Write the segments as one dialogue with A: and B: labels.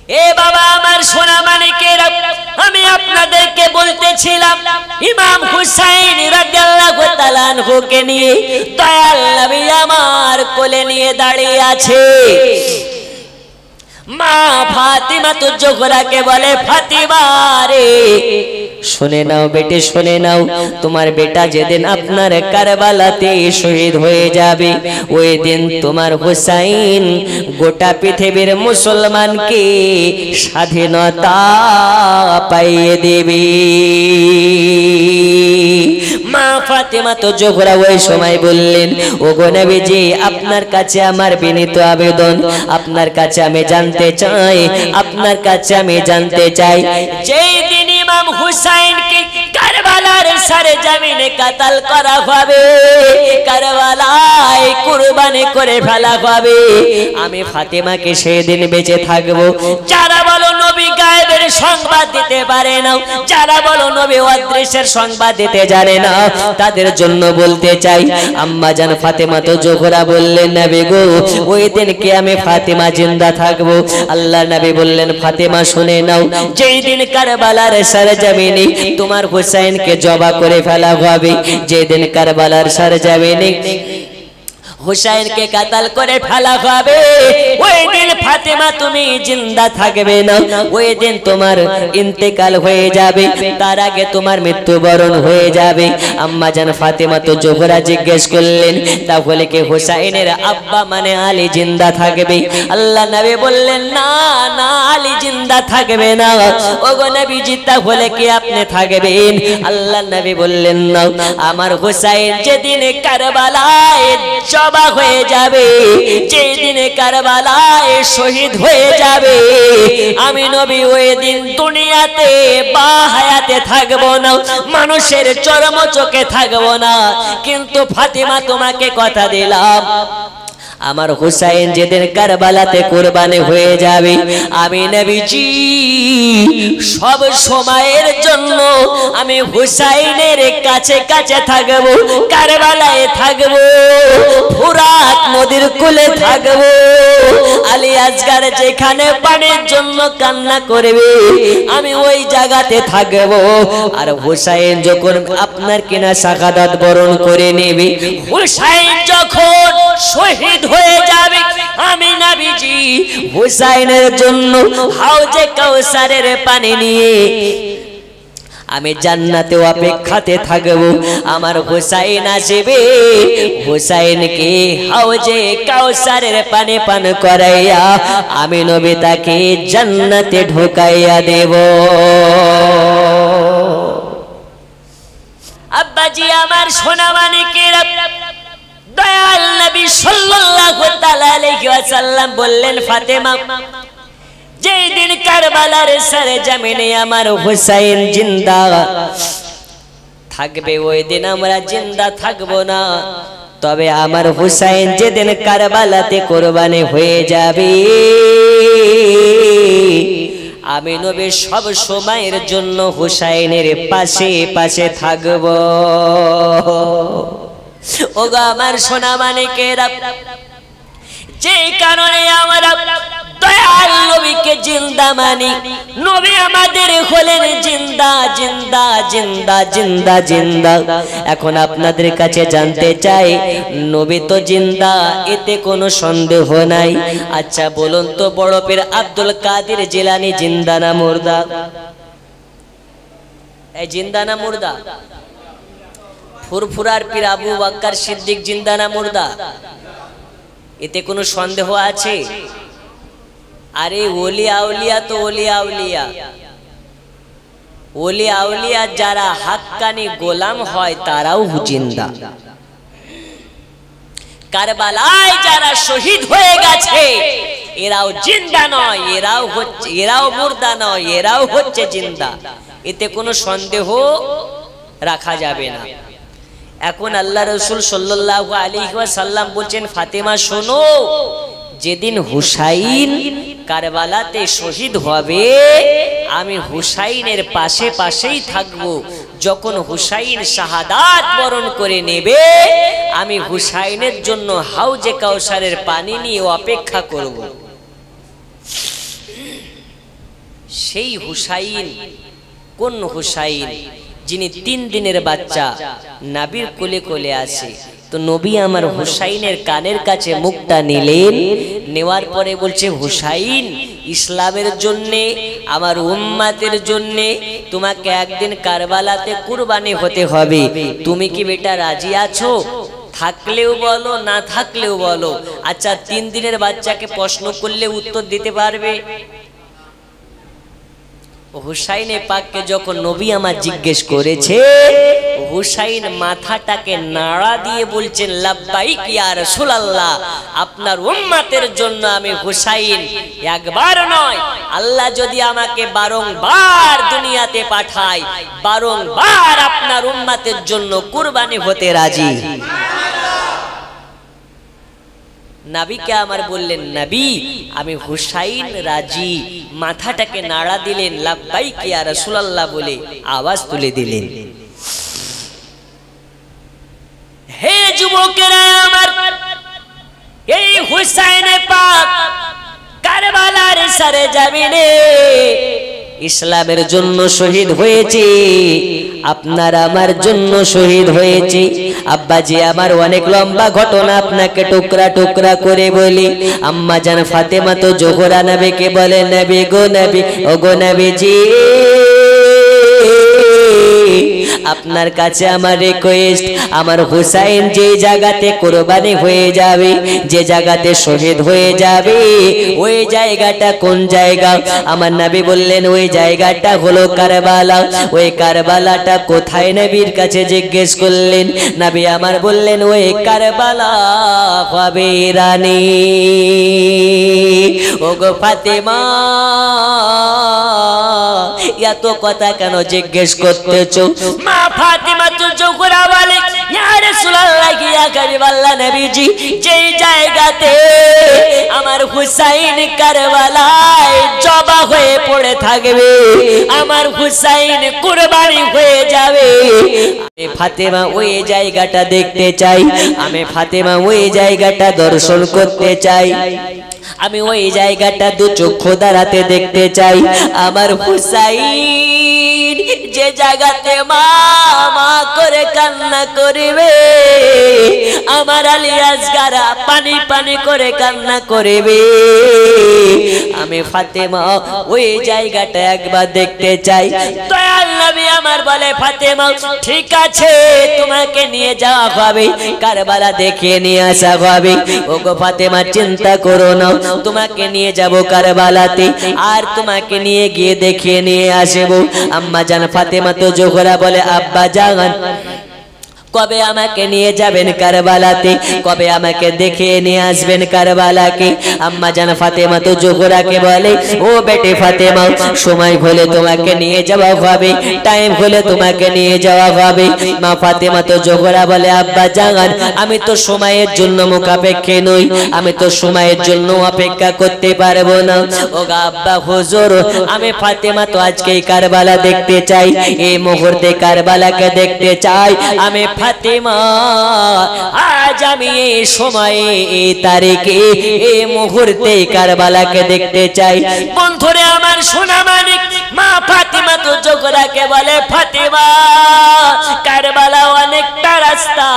A: এ বাবা আমার সোনা মানিকেরা, আমি আপনাদেরকে বলতেছিলাম ইমাম হুসাইন রাদিয়াল্লাহু তাআলা আনহুকে নিয়ে দয়াল নবী আমার কোলে নিয়ে দাঁড়িয়ে আছে। মা ফাতিমা তো জোহরাকে বলে, ফাতিমা রে শুনে নাও বেটে, শুনে নাও, তোমার বেটা যেদিন আপনার কারবালাতে শহীদ হয়ে যাবে, ওই দিন তোমার হুসাইন গোটা পৃথিবীর মুসলমানকে স্বাধীনতা পাইয়ে দেবে। মা ফাতিমা তো জোহরা ওই সময় বললেন, ওগো নবীজি, আপনার কাছে আমার বিনীত আবেদন, আপনার কাছে আমি জানতে চাই, আপনার কাছে আমি জানতে চাই, যেই দিন ইমাম হুসাইনকে কারবালার সরজমিনে কাতল করা হবে, কারবালায় কুরবানি করে ফেলা হবে, আমি ফাতিমাকে সেই দিন বেঁচে থাকবো। যারা বলো নবী গায়েবের সংবাদ দিতে পারে না, যারা বলো নবী অদৃশ্যের সংবাদ দিতে জানে না, তাদের জন্য বলতে চাই, আম্মা জান ফাতিমা তো জোহরা বললেন, নবী গো, ওই দিন কি আমি ফাতিমা জিন্দা থাকবো? আল্লাহ নবী বললেন, ফাতিমা শুনে নাও, যেই দিন কারবালার সরজমিনে তোমার হুসাইনকে জবা করে ফেলা হবে, যেদিন কারবালার সরজমিনে হুসাইনকে কাতল করে ফেলা হবে, ওই দিন ফাতিমা তুমি জিন্দা থাকবে না, ওই দিন তোমার ইন্তেকাল হয়ে যাবে, তার আগে তোমার মৃত্যুবরণ হয়ে যাবে। আম্মা জান ফাতিমা তো জোহরা জিজ্ঞেস করলেন, তাহলে কি হুসাইনের আব্বা মানে আলী জিন্দা থাকবে? আল্লাহ নবী বললেন, না না, আলী জিন্দা থাকবে না। ওগো নবীজি, তাহলে কি আপনি থাকবেন? আল্লাহ নবী বললেন, না, আমার হুসাইন যেদিন কারবালায় হয়ে যাবে, যেদিন কারবালায় শহীদ হয়ে যাবে, আমি নবী ওই দিন দুনিয়াতে বা হায়াতে থাকবো না, মানুষের চরম চোখে থাকবো না। কিন্তু ফাতিমা, তোমাকে কথা দিলাম, আমার হুসাইন যেদিন কারবালাতে কুরবানি হয়ে যাবে, আমি নবীজি সব সময়ের জন্য আমি হুসাইনের কাছে কাছে থাকবো, কারবালায় থাকবো, ফুরাত নদীর কূলে থাকবো, আলী আসগার যেখানে পানির জন্য কান্না করবে, আমি ওই জায়গাতে থাকবো। আর হুসাইন যখন আপনার কিনা শাহাদাত বরণ করে নেবে, হুসাইন যখন শহীদ হয়ে যাবে, আমি নবীজি হুসাইনের জন্য হাউজে কাউসারের পানি নিয়ে আমি জান্নাতে অপেক্ষাতে থাকবো। আমার হুসাইন আসবে, হুসাইনকে হাউজে কাউসারের পানি পান করাইয়া আমি নবী তাকে জান্নাতে ঢোকাইয়া দেব। আব্বাজি আমার সোনা মানিকেরা, দয়াল নবী সাল্লাল্লাহু তাআলা আলাইহি ওয়াসাল্লাম বললেন, ফাতেমা, যেই দিন কারবালার সরজমিনে আমার হুসাইন জিন্দা থাকবে, ওই দিন আমরা জিন্দা থাকবো না। তবে আমার হুসাইন যেদিন কারবালাতে কুরবানি হয়ে যাবে, আমি নবী সব সময়ের জন্য হুসাইনের পাশে পাশে থাকবো। ওগো আমার সোনা মানিকেরা, যে কারণে আমরা দয়াল নবীকে জিন্দা মানি, নবী আমাদের হলেন জিন্দা জিন্দা জিন্দা জিন্দা জিন্দা। এখন আপনাদের কাছে জানতে চাই, নবী তো জিন্দা, এতে কোনো সন্দেহ নাই। আচ্ছা বলুন তো, বড় পীর আব্দুল কাদের জিলানী জিন্দা না মুর্দা? এই জিন্দা না মুর্দা? ফুরফুরার পীর আবু বকর সিদ্দিক জিন্দা না মুর্দা? এতে কোনো সন্দেহ আছে? আরে ওলি আউলিয়া তো ওলি আউলিয়া, ওলি আউলিয়া যারা হাক্কানি গোলাম হয় তারাও জিন্দা। কারবালায় যারা শহীদ হয়ে গেছে এরাও জিন্দা নয়, এরাও মুর্দা নয়, এরাও হচ্ছে জিন্দা। এতে কোনো সন্দেহ রাখা যাবে না। এখন আল্লাহ রাসূল সাল্লাল্লাহু আলাইহি ওয়াসাল্লাম বলছেন, ফাতেমা শোনো, যেদিন হুসাইন কারবালাতে শহীদ হবে, আমি হুসাইনের পাশে পাশেই থাকবো। যখন হুসাইন শাহাদাত বরণ করে নেবে, আমি হুসাইনের জন্য হাউজে কাউসারের পানি নিয়ে অপেক্ষা করব। সেই হুসাইন কোন হুসাইন? যিনি 3 দিনের বাচ্চা নবীর কোলে কোলে আসে। তো নবী আমার হুসাইনের কানের কাছে মুখটা নিলেন, নেওয়ার পরে বলছে, হুসাইন, ইসলামের জন্যে, আমার উম্মতের জন্যে তোমাকে একদিন কারবালাতে কুরবানি হতে হবে। তুমি কি বেটা রাজি আছো? থাকলেও বলো, না থাকলেও বলো। আচ্ছা, 3 দিনের বাচ্চাকে প্রশ্ন করলে উত্তর দিতে পারবে? হুসাইনে পাককে যখন নবী আমার জিজ্ঞেস করেছে, হুসাইন মাথাটাকে নাড়া দিয়ে বলছেন, লাব্বাইক ইয়া রাসূলুল্লাহ, আপনার উম্মতের জন্য আমি হুসাইন একবার নয়, আল্লাহ যদি আমাকে বারংবার দুনিয়াতে পাঠায়, বারংবার আপনার উম্মতের জন্য কুরবানি হতে রাজি। নবীকে আমার বললেন, নবী আমি হুসাইন রাজি। মাথাটাকে নাড়া দিলেন, লাব্বাইক ইয়া রাসূলুল্লাহ বলে আওয়াজ তুলে দিলেন। হে যুবকেরা আমার, এই হুসাইন পাক কারবালার সরজমিনে ইসলামের জন্য শহীদ হয়েছে, আপনার আমার জন্য শহীদ হয়েছে। আব্বাজি আমার অনেক লম্বা ঘটনা আপনাকে টুকরা টুকরা করে বলি। আম্মা জান ফাতেমা তো জোহরা নবীকে বলে, নবী গো নবী, ও গো নবীজি, আপনার কাছে আমার রিকোয়েস্ট, আমার হুসাইন যে জায়গাতে কুরবানি হয়ে যাবে, যে জায়গাতে শহীদ হয়ে যাবে, ওই জায়গাটা কোন জায়গা? আমার নবী বললেন, ওই জায়গাটা হলো কারবালা। ওই কারবালাটা কোথায়? নবীর কাছে জিজ্ঞেস করলেন। নবী আমার বললেন, ওই কারবালা হবে রানী। ওগো ফাতেমা, এত কথা কেন জিজ্ঞেস করতেছো? মা ফাতেমা তো জোহরা বলে, ইয়া রাসূলুল্লাহ, ইয়া হাবিবাল্লাহ নবীজি, যেই জায়গাতে আমার হুসাইন কারবালায় জবা হয়ে পড়ে থাকবে, আমার হুসাইন কুরবানি হয়ে যাবে, আমি ফাতেমা ওই জায়গাটা দেখতে চাই, আমি ফাতেমা ওই জায়গাটা দর্শন করতে চাই, আমি ওই জায়গাটা দু চক্ষু দ্বারাতে দেখতে চাই। আমার হুসাইন যে জায়গাতে মা মা করে কান্না করবে, আমার আলী আসগারা পানি পানি করে কান্না করবে, আমি ফাতেমা ওই জায়গাটা একবার দেখতে চাই। দয়াল নবী আমার বলে, ফাতেমা ঠিক আছে, তোমাকে নিয়ে যাওয়া হবে, কারবালা দেখিয়ে নিয়ে আসা হবে। ওগো ফাতেমা, চিন্তা করো না, তোমাকে নিয়ে যাব কারবালাতে, আর তোমাকে নিয়ে গিয়ে দেখিয়ে নিয়ে আসবো। আম্মা জান ফাতেমা তো জোহরা বলে, আব্বা জান, কবে আমাকে নিয়ে যাবেন কারবালাতে? কবে আমাকে দেখে নিয়ে আসবেন কারবালাকে? আম্মা জান ফাতেমা তো জোহরাকে বলে, ও বেটে ফাতেমা, সময় হলে তোমাকে নিয়ে যাওয়া হবে, টাইম হলে তোমাকে নিয়ে যাওয়া হবে। মা ফাতেমা তো জোহরা বলে, আব্বা জান, আমি তো সময়ের জন্য মুখাপেক্ষী নই, আমি তো সময়ের জন্য অপেক্ষা করতে পারবো না। ও আব্বা হুজুর, আমি ফাতেমা তো আজকেই কারবালা দেখতে চাই, এই মুহূর্তে কারবালাকে দেখতে চাই। আমি ফাতেমা আজ আমি এই সময়ে, এই তারিখে, এই মুহূর্তে কারবালাকে দেখতে চাই। বন্ধুরে আমার, সোনা মানিক, মা ফাতেমা তো জোহরাকে বলে, ফাতেমা কারবালা অনেকটা রাস্তা,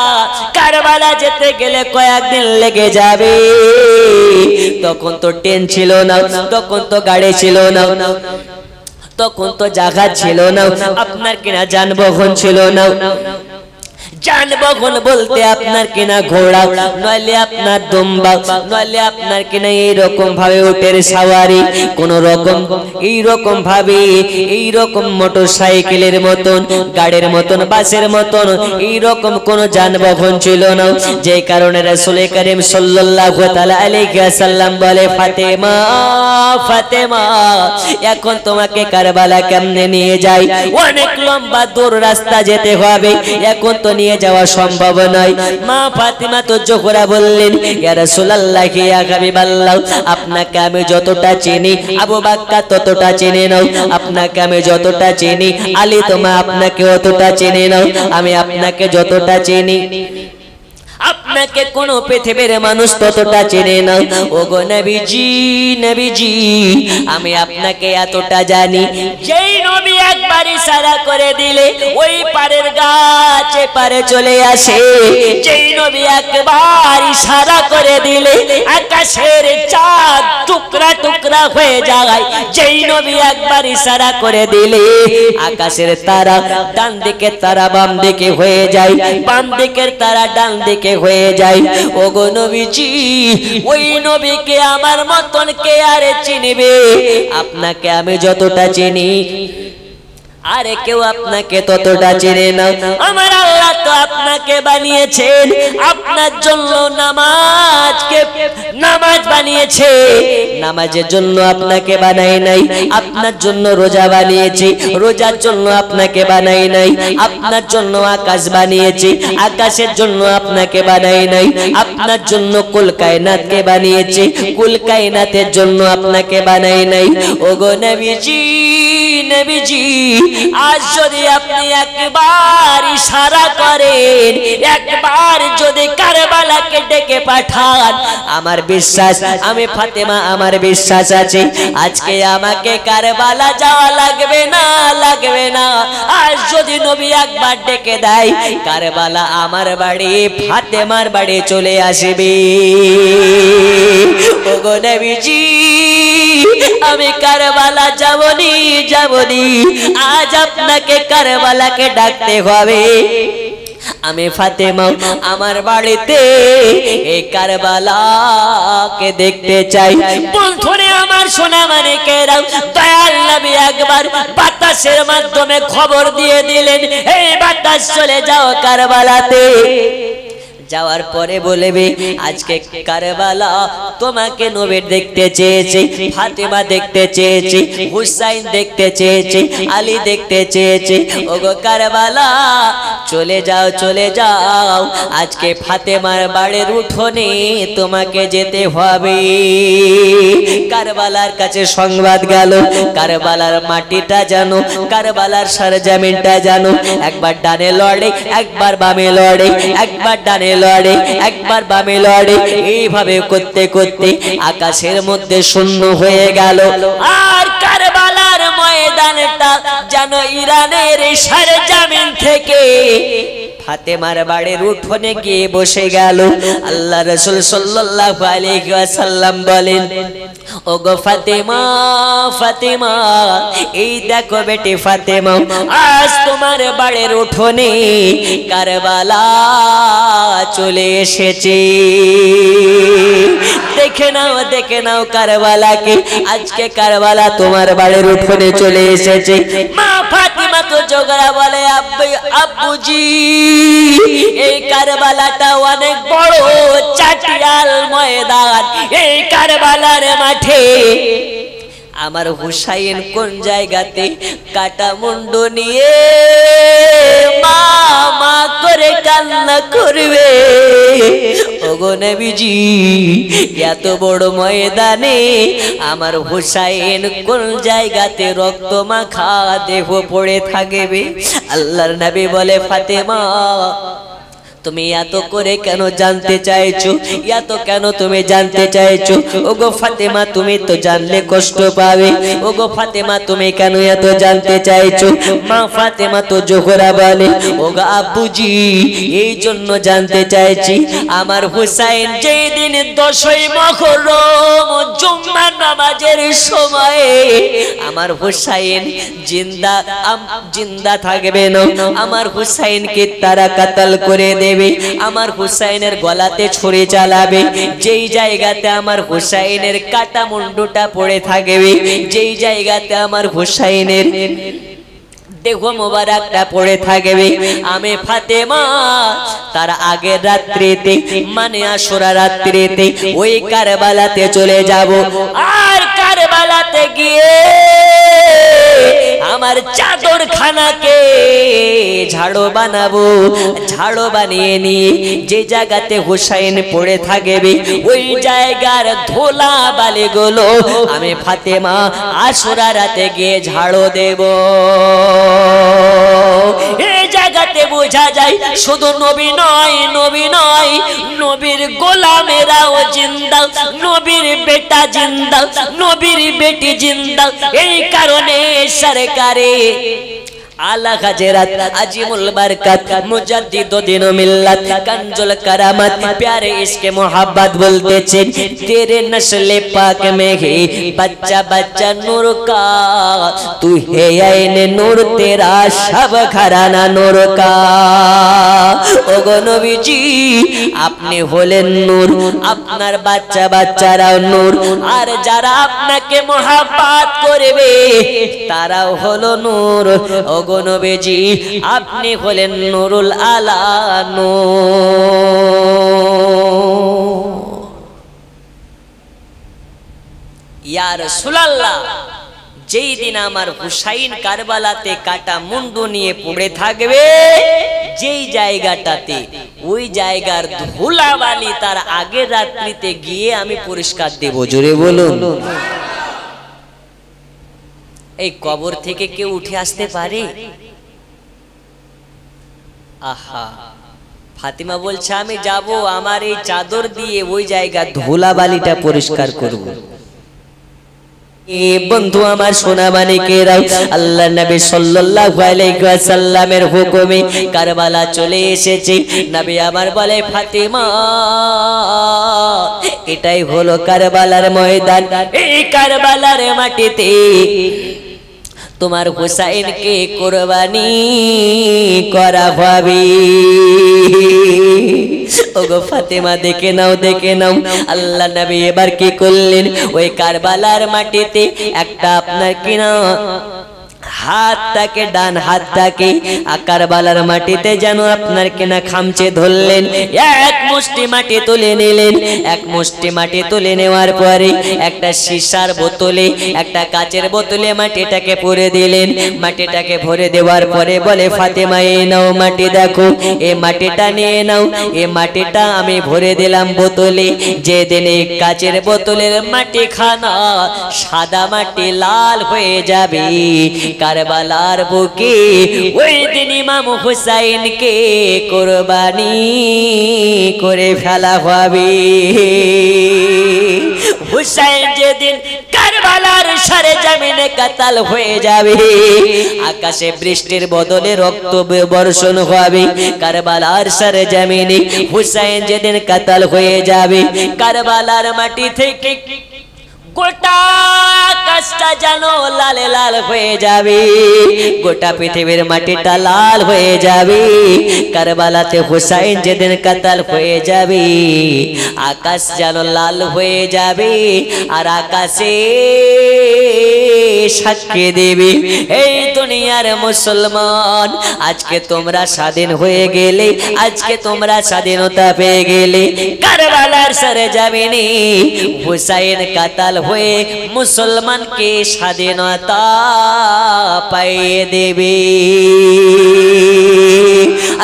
A: কারবালা যেতে গেলে কয়েকদিন লেগে যাবে। তখন তো ট্রেন ছিল না, তখন তো গাড়ি ছিল না, তখন তো জায়গা ছিল না, আপনার কিনা যানবাহন ছিল না। যানবাহন বলতে আপনার কিনা ঘোড়া, নইলে আপনার দুম্বা, নইলে আপনার কিনা এইরকম ভাবে উটের সাওয়ারি, কোন রকম এইরকম ভাবে, এইরকম মোটর সাইকেলের মতন, গাড়ির মতন, বাসের মতন এইরকম কোন যানবাহন ছিল না। যে কারণে রাসূল করিম সাল্লাল্লাহু তাআলা আলাইহি ওয়াসাল্লাম বলে, ফাতেমা ফাতেমা, এখন তোমাকে কারবালা কেমনে নিয়ে যাই? অনেক লম্বা দূর রাস্তা যেতে হবে, এখন তো নিয়ে যাওয়া সম্ভব নয়। মা ফাতেমা তো জোহরা বললেন, ইয়া রাসূলুল্লাহ, ইয়া হাবিবাল্লাহ, আপনাকে আমি যতটা চিনি, আবু বকর ততটা চিনে নাও, আপনাকে আমি যতটা চিনি, আলী তোমা আপনাকে অতটা চিনে নাও, আমি আপনাকে যতটা চিনি, আপনাকে কোনো পৃথিবীর মানুষ ততটা চেনে না। ওগো নবীজি, নবীজি আমি আপনাকে এতটা জানি, যেই নবী একবার ইশারা করে দিলে ওই পারের গাছ এপারে চলে আসে, যেই নবী একবার ইশারা করে দিলে আকাশের চাঁদ টুকরা টুকরা হয়ে যায়, যেই নবী একবার ইশারা করে দিলে আকাশের তারা ডান দিকের তারা বাম দিকে হয়ে যায়, বাম দিকের তারা ডান দিকে হয়ে যায়। ওগো নবীজি, ওই নবীকে আমার মতন কে আর চিনবে? আপনাকে আমি যতটা চিনি আরে কেউ আপনাকে ততটা চেনে না। আমার আল্লাহ তো আপনাকে বানিয়েছেন, আপনার জন্য নামাজ বানিয়েছে, নামাজের জন্য আপনাকে বানাই নাই। আপনার জন্য রোজা বানিয়েছে, রোজার জন্য আপনাকে বানাই নাই। আপনার জন্য আকাশ বানিয়েছে, আকাশের জন্য আপনাকে বানাই নাই। আপনার জন্য কুল কায়নাতকে বানিয়েছে, কুল কায়নাতের জন্য আপনাকে বানাই নাই। ওগো নবীজি, নবীজি আজ যদি আপনি একবার ইশারা করেন, একবার যদি কারবালাকে ডেকে পাঠান, আমার বিশ্বাস, আমি ফাতেমা আমার বিশ্বাস আছে আজকে আমাকে কারবালা যাওয়া লাগবে না, লাগবে না। আজ যদি নবী একবার ডেকে দেয়, কারবালা আমার বাড়ি, ফাতেমার বাড়ি চলে আসবে। ওগো নবীজি, আমি কারবালা যাবনি, যাবনি। আজ আপনাকে কারবালাকে ডাকতে হবে। আমি ফাতেমা আমার বাড়িতে এই কারবালাকে দেখতে চাই। বন্ধুরে আমার সোনা মানিকেরা, দয়াল নবী একবার বাতাসের মাধ্যমে খবর দিয়ে দিলেন, এই বাতাস চলে যাও কারবালাতে। যাওয়ার পরে বলবে আজকে কারবালা তোমাকে নবী দেখতে চেয়েছে, ফাতেমা দেখতে চেয়েছে, হুসাইন দেখতে চেয়েছে, আলী দেখতে চেয়েছে। ওগো কারবালা চলে যাও, চলে যাও, আজকে ফাতেমার বাড়ির উঠোনে তোমাকে যেতে হবে। কারবালার কাছে সংবাদ গেল, কারবালার মাটিটা জানো, কারবালার সরজমিনটা জানো, একবার ডানে লড়ে, একবার বামে লড়ে, একবার ডানে লড়ে, একবার বামে লড়ে। এইভাবে করতে করতে আকাশের মধ্যে শূন্য হয়ে গেল। আর কারবালার ময়দানটা যেন ইরানের সরজমিন থেকে ফাতেমার বাড়ির উঠোনে গিয়ে বসে গেল। আল্লাহ রাসূল সাল্লাল্লাহু আলাইহি ওয়াসাল্লাম বলেন, ওগো ফাতেমা, ফাতেমা এই দেখো বেটি ফাতেমা, আজ তোমার বাড়ির উঠোনে কারবালা চলে এসেছে। দেখে নাও, দেখে নাও কারবালাকে, আজকে কারবালা তোমার বাড়ির উঠোনে চলে এসেছে। মা ফাতেমা তো জোগড়া বলে, আব্বুজি এই কারবালাটা অনেক বড় চাটিয়াল ময়দান, এই কারবালার মাঠে আমার হুসাইন কোন জায়গাতে কাটা মুন্ডু নিয়ে মা মা করে কান্না করবে। ওগো নবীজি, এত বড় ময়দানে আমার হুসাইন কোন জায়গাতে রক্ত মাখা দেহ পড়ে থাকবে। আল্লাহর নবী বলে, ফাতেমা তুমি এত করে কেন জানতে চাইছো, এত কেন তুমি জানতে চাইছো? ওগো ফাতেমা তুমি তো জানলে কষ্ট পাবে। ওগো ফাতেমা তুমি কেন এত জানতে চাইছো? মা ফাতেমা তো জোহরা বলে, ওগো আব্বুজি এই জন্য জানতে চাইছি, আমার হুসাইন যেই দিন 10ই মুহররম জুম্মার নামাজের সময়ে আমার হুসাইন জিন্দা থাকবে না, আমার হুসাইনকে তারা কাতাল করে দেবে, আমার হুসাইনের গলাতে ছুরি চালাবে। যেই জায়গাতে আমার হুসাইনের কাটা মুন্ডুটা পড়ে থাকবে, যেই জায়গাতে আমার হুসাইনের দেহ মোবারকটা পড়ে থাকবে, আমি ফাতেমা তার আগের রাত্রিতে মানে আশুরা রাত্রিতে ওই কারবালাতে চলে যাব। আর কারবালাতে গিয়ে আমার চাদর খানাকে ঝাড়ো বানাবো, ঝাড়ো বানিয়ে নিয়ে যে জায়গাতে হুসাইন পড়ে থাকবে ওই জায়গার ধোলা বালিগুলো আমি ফাতেমা আশুরা রাতে গিয়ে ঝাড়ো দেব। এই জায়গাতে বোঝা যায় শুধু নবী নয়, নবী নয়, নবীর গোলামেরাও জিন্দা, নবীর বেটা জিন্দা, নবীর বেটি জিন্দা। এই কারণে সরকারে आला हजरत अजीमुल बरकत मुजद्दिद दीन मिल्लत कंजुल करामत प्यारे इसके मोहब्बत बोलते थे तेरे नस्ल पाक में ही बच्चा बच्चा नूर का तू है ऐने नूर तेरा सब घराना नूर का। ओगो नबी जी আপনি হলেন নূর, আপনার বাচ্চা বাচ্চারাও নূর, আর যারা আপনাকে মোহাব্বত করবে তারাও হলো নূর। ওগো নবীজি আপনি হলেন নূরুল আলা নূর। ইয়া রাসূলুল্লাহ, যেই দিন আমার হুসাইন কারবালাতে কাটা মুন্ডু নিয়ে পড়ে থাকবে, যেই জায়গাটাতে ওই জায়গার ধুলাবালি তার আগের রাত্রিতে গিয়ে আমি পরিষ্কার দেব। জোরে বলুন। এই কবর থেকে কেউ উঠে আসতে পারে? আহা, ফাতিমা বলছে আমি যাব, আমার এই চাদর দিয়ে ওই জায়গা ধুলাবালিটা পরিষ্কার করব। বন্ধু আমার সোনা মানিকেরা, আল্লাহ নবী সাল্লাল্লাহু আলাইহি ওয়াসাল্লামের হুকুমে কারবালা চলে এসেছে। নবী আমার বলে ফাতিমা এটাই হলো কারবালার ময়দান, এই কারবালার মাটিতে তোমার হুসাইনকে কুরবানি করা হবে। ওগো ফাতেমা দেখে নাও, দেখে নাও আল্লাহ নবী এবার কি করলেন, ওই কারবালার মাটিতে একটা আপনার কিনা হাতটাকে, ডান হাতটাকে কারবালার মাটিতে যেন আপনার কিনা খামচে ধরলেন, এক মুষ্টি মাটি তুলে নিলেন। এক মুষ্টি মাটি তুলে নেওয়ার পরে একটা সীসার বোতলে, একটা কাচের বোতলে মাটিটাকে ভরে দিলেন। মাটিটাকে ভরে দেওয়ার পরে বলে ফাতেমা এই নাও মাটি, দেখো এই মাটিটা নিয়ে নাও, এই মাটিটা আমি ভরে দিলাম বোতলে। যেদিন এই কাচের বোতলের মাটি খানা সাদা মাটি লাল হয়ে যাবে, কারবালার বুকে ওই দিন ইমাম হুসাইনকে কুরবানি করে ফেলা হবে। হুসাইন যেদিন কারবালার সারে জমিনে কাতাল হয়ে যাবে, আকাশে বৃষ্টির বদলে রক্ত বর্ষণ হবে। কারবালার সারে জমিনে হুসাইন যেদিন কাতাল হয়ে যাবে, কারবালার মাটি থেকে গোটা আকাশটা যেন লাল লাল হয়ে যাবে, গোটা পৃথিবীর মাটিটা লাল হয়ে যাবে। কারবালাতে হুসাইন যেদিন কাতাল হয়ে যাবে, আকাশ যেন লাল হয়ে যাবে, আর আকাশে সাক্ষী দেবে এই দুনিয়ার মুসলমান আজকে তোমরা স্বাধীন হয়ে গেলে, আজকে তোমরা স্বাধীনতা পেয়ে গেলে। কারবালার সারে জমিনে হুসাইন কাতাল হয়ে মুসলমানকে স্বাধীনতা পাইয়ে দেবে।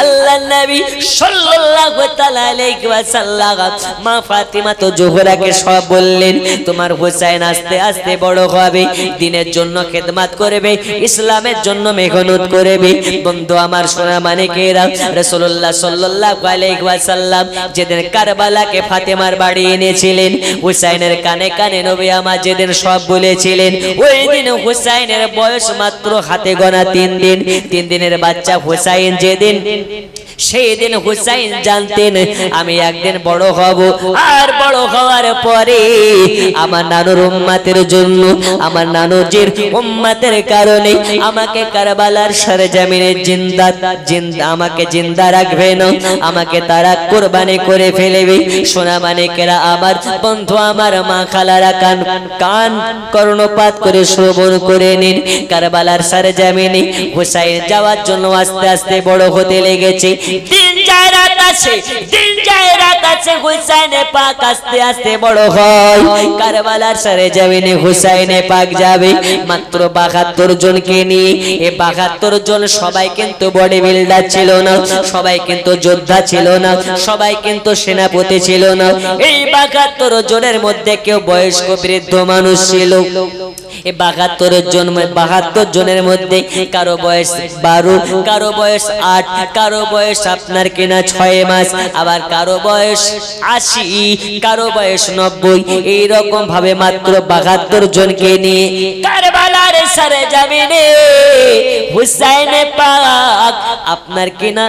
A: আল্লাহ নবী সাল্লাল্লাহু তাআলা আলাইহি ওয়াসাল্লাম মা ফাতিমা তো জোহরাকে সব বললেন, তোমার হুসাইন আস্তে আস্তে বড় হবে, দ্বীনের জন্য খেদমত করবে, ইসলামের জন্য মেহনত করবে। বন্ধু আমার সোনা মানিকেরা, রাসূলুল্লাহ সাল্লাল্লাহু আলাইহি ওয়াসাল্লাম যেদিন কারবালাকে ফাতেমার বাড়ি এনেছিলেন, হুসাইনের কানে কানে নবী আমার যেদিন সব বলেছিলেন, ওই দিন হুসাইনের বয়স মাত্র হাতে গোনা 3 দিন। 3 দিনের বাচ্চা হুসাইন যেদিন, সেই দিন হুসাইন জানতেন আমি একদিন বড় হব, আর বড় হওয়ার পরে আমার নানুর উম্মতের জন্য, আমার নানুজির উম্মতের কারণে আমাকে কারবালার সরজমিনে আমাকে জিন্দা রাখবে না, আমাকে তারা কুরবানি করে ফেলবে। সোনা মানিকেরা আমার, বন্ধু আমার, মা খালারা কান কর্ণপাত করে শ্রবণ করে নিন। কারবালার সরজমিনে হুসাইন যাওয়ার জন্য আস্তে আস্তে বড় হতে লেগেছে। দিন যায় রাত আছে, দিন যায় রাত আছে, হুসাইনে পাক আস্তে আস্তে বড় হয়। কারবালার সারে জমিনে হুসাইনে পাক যাবে মাত্র ৭২ জনকে নিয়ে। এই ৭২ জন সবাই কিন্তু বডি বিল্ডার ছিল না, সবাই কিন্তু যোদ্ধা ছিল না, সবাই কিন্তু সেনাপতি ছিল না। এই ৭২ জনের মধ্যে কেউ বয়স্ক বৃদ্ধ মানুষ ছিল, এই 72 জনের মধ্যে কারো বয়স 12, কারো বয়স 8, কারো বয়স আপনার কিনা 6 মাস, আবার কারো বয়স 80, কারো বয়স 90। এইরকম ভাবে মাত্র 72 জনকে নিয়ে কারবালার সরজমিনে হুসাইন পাক আপনার কিনা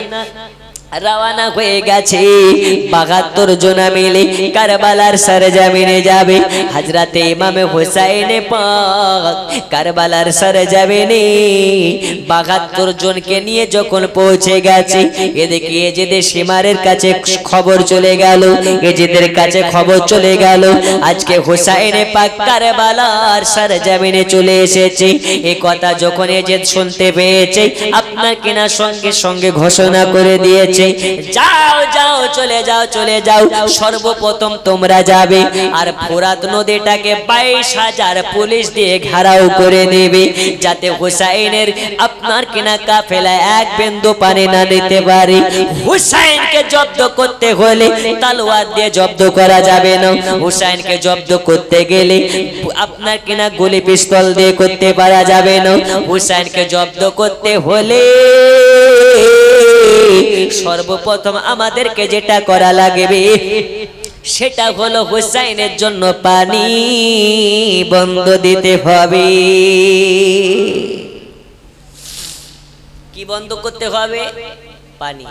A: রওনা হয়ে গেছে। 72 জন মিলে কারবালার সরজমিনে যাবে। হযরতে ইমাম হুসাইন পাক কারবালার সরজমিনে 72 জনকে নিয়ে যখন পৌঁছে গেছে, এদিকে এজিদের শিমারের কাছে খবর চলে গেল, এজিদের কাছে খবর চলে গেল আজকে হুসাইন পাক কারবালার সরজমিনে চলে এসেছে। এই কথা যখন এজিদ শুনতে পেয়েছে, আপনার কিনা সঙ্গে সঙ্গে ঘোষণা করে দিয়েছে, যাও যাও চলে যাও চলে যাও, সর্বপ্রথম তোমরা যাবে আর ফোরাত নদীটাকে 22,000 পুলিশ দিয়ে ঘেরাও করে নেবে, যাতে হুসাইনের আপনার কিনা কাফেলা এক বিন্দু পানি না নিতে পারে। হুসাইনকে জব্দ করতে হলে তলোয়ার দিয়ে জব্দ করা যাবে না, হুসাইনকে জব্দ করতে গেলে আপনার কিনা গুলি পিস্তল দিয়ে করতে পারা যাবে না। হুসাইনকে জব্দ করতে হলে সর্বপ্রথম আমাদেরকে যেটা করা লাগবে সেটা হলো হুসাইনের জন্য পানি বন্ধ দিতে হবে। কি বন্ধ করতে হবে? পানি।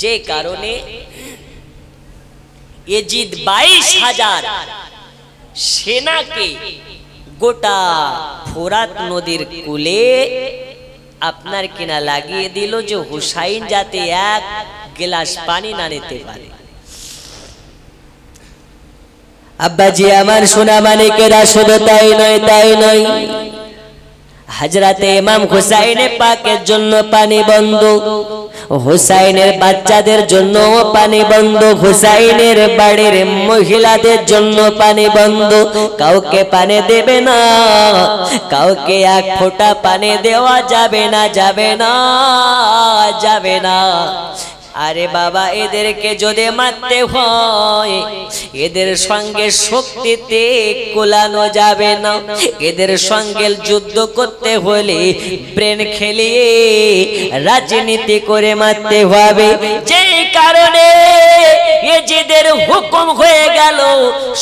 A: যে কারণে এজিদ 22,000 সেনাকে গোটা ফোরাত নদীর কূলে আপনার কিনা লাগিয়ে দিল, যে হুসাইন যাতে এক গ্লাস পানি না নিতে পারে। আব্বাজি আমার সোনা মানিকেরা, শুধু তাই নয়, তাই নয়, হযরতে ইমাম হুসাইন পাকের জন্য পানি বন্ধ, হুসাইনের বাচ্চাদের জন্য পানি বন্ধ, হুসাইনের বাড়ির মহিলাদের জন্য পানি বন্ধ। কাউকে পানি দেবে না, কাউকে এক ফোঁটা পানি দেওয়া যাবে না, যাবে না, যাবে না। আরে বাবা, এদেরকে যদি মারতে হয় এদের সঙ্গে শক্তিতে কোলানো যাবে না, এদের সঙ্গে যুদ্ধ করতে হলে ব্রেন খেলিয়ে রাজনীতি করে মারতে হবে। যেই কারণে এজিদের হুকুম হয়ে গেল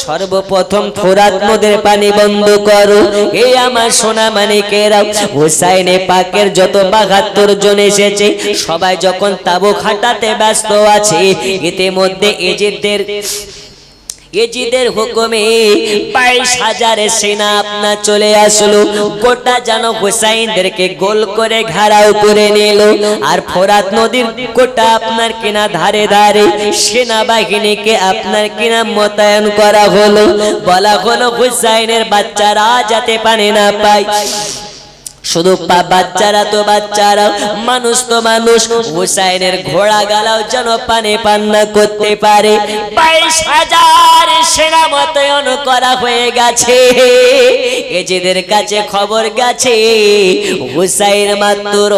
A: সর্বপ্রথম ফোরাত নদীর পানি বন্ধ করো। এই আমার সোনা মানিকেরা, হুসাইন পাকের যত 72 জন এসেছে সবাই যখন তাবু খাটাতে ব্যস্ত আছে, ইতিমধ্যে এজিদের হুকুমে 22,000 সেনা আপনার চলে আসলো, গোটা যেন হুসাইনদেরকে গোল করে ঘেরাও করে নিল। আর ফোরাত নদীর গোটা আপনার কিনা ধারে ধারে সেনাবাহিনীকে আপনার কিনা মোতায়েন করা হলো। বলা হলো হুসাইনের বাচ্চারা যাতে পানি না পায়। শুধু বাচ্চারা তো বাচ্চারা, মানুষ তো মানুষ, হুসাইনের ঘোড়া গালাও যেন পানি পান না করতে পারে। 22,000 সেনা মোতায়েন করা হয়ে গেছে। এজিদের কাছে খবর গেছে হুসাইন মাত্র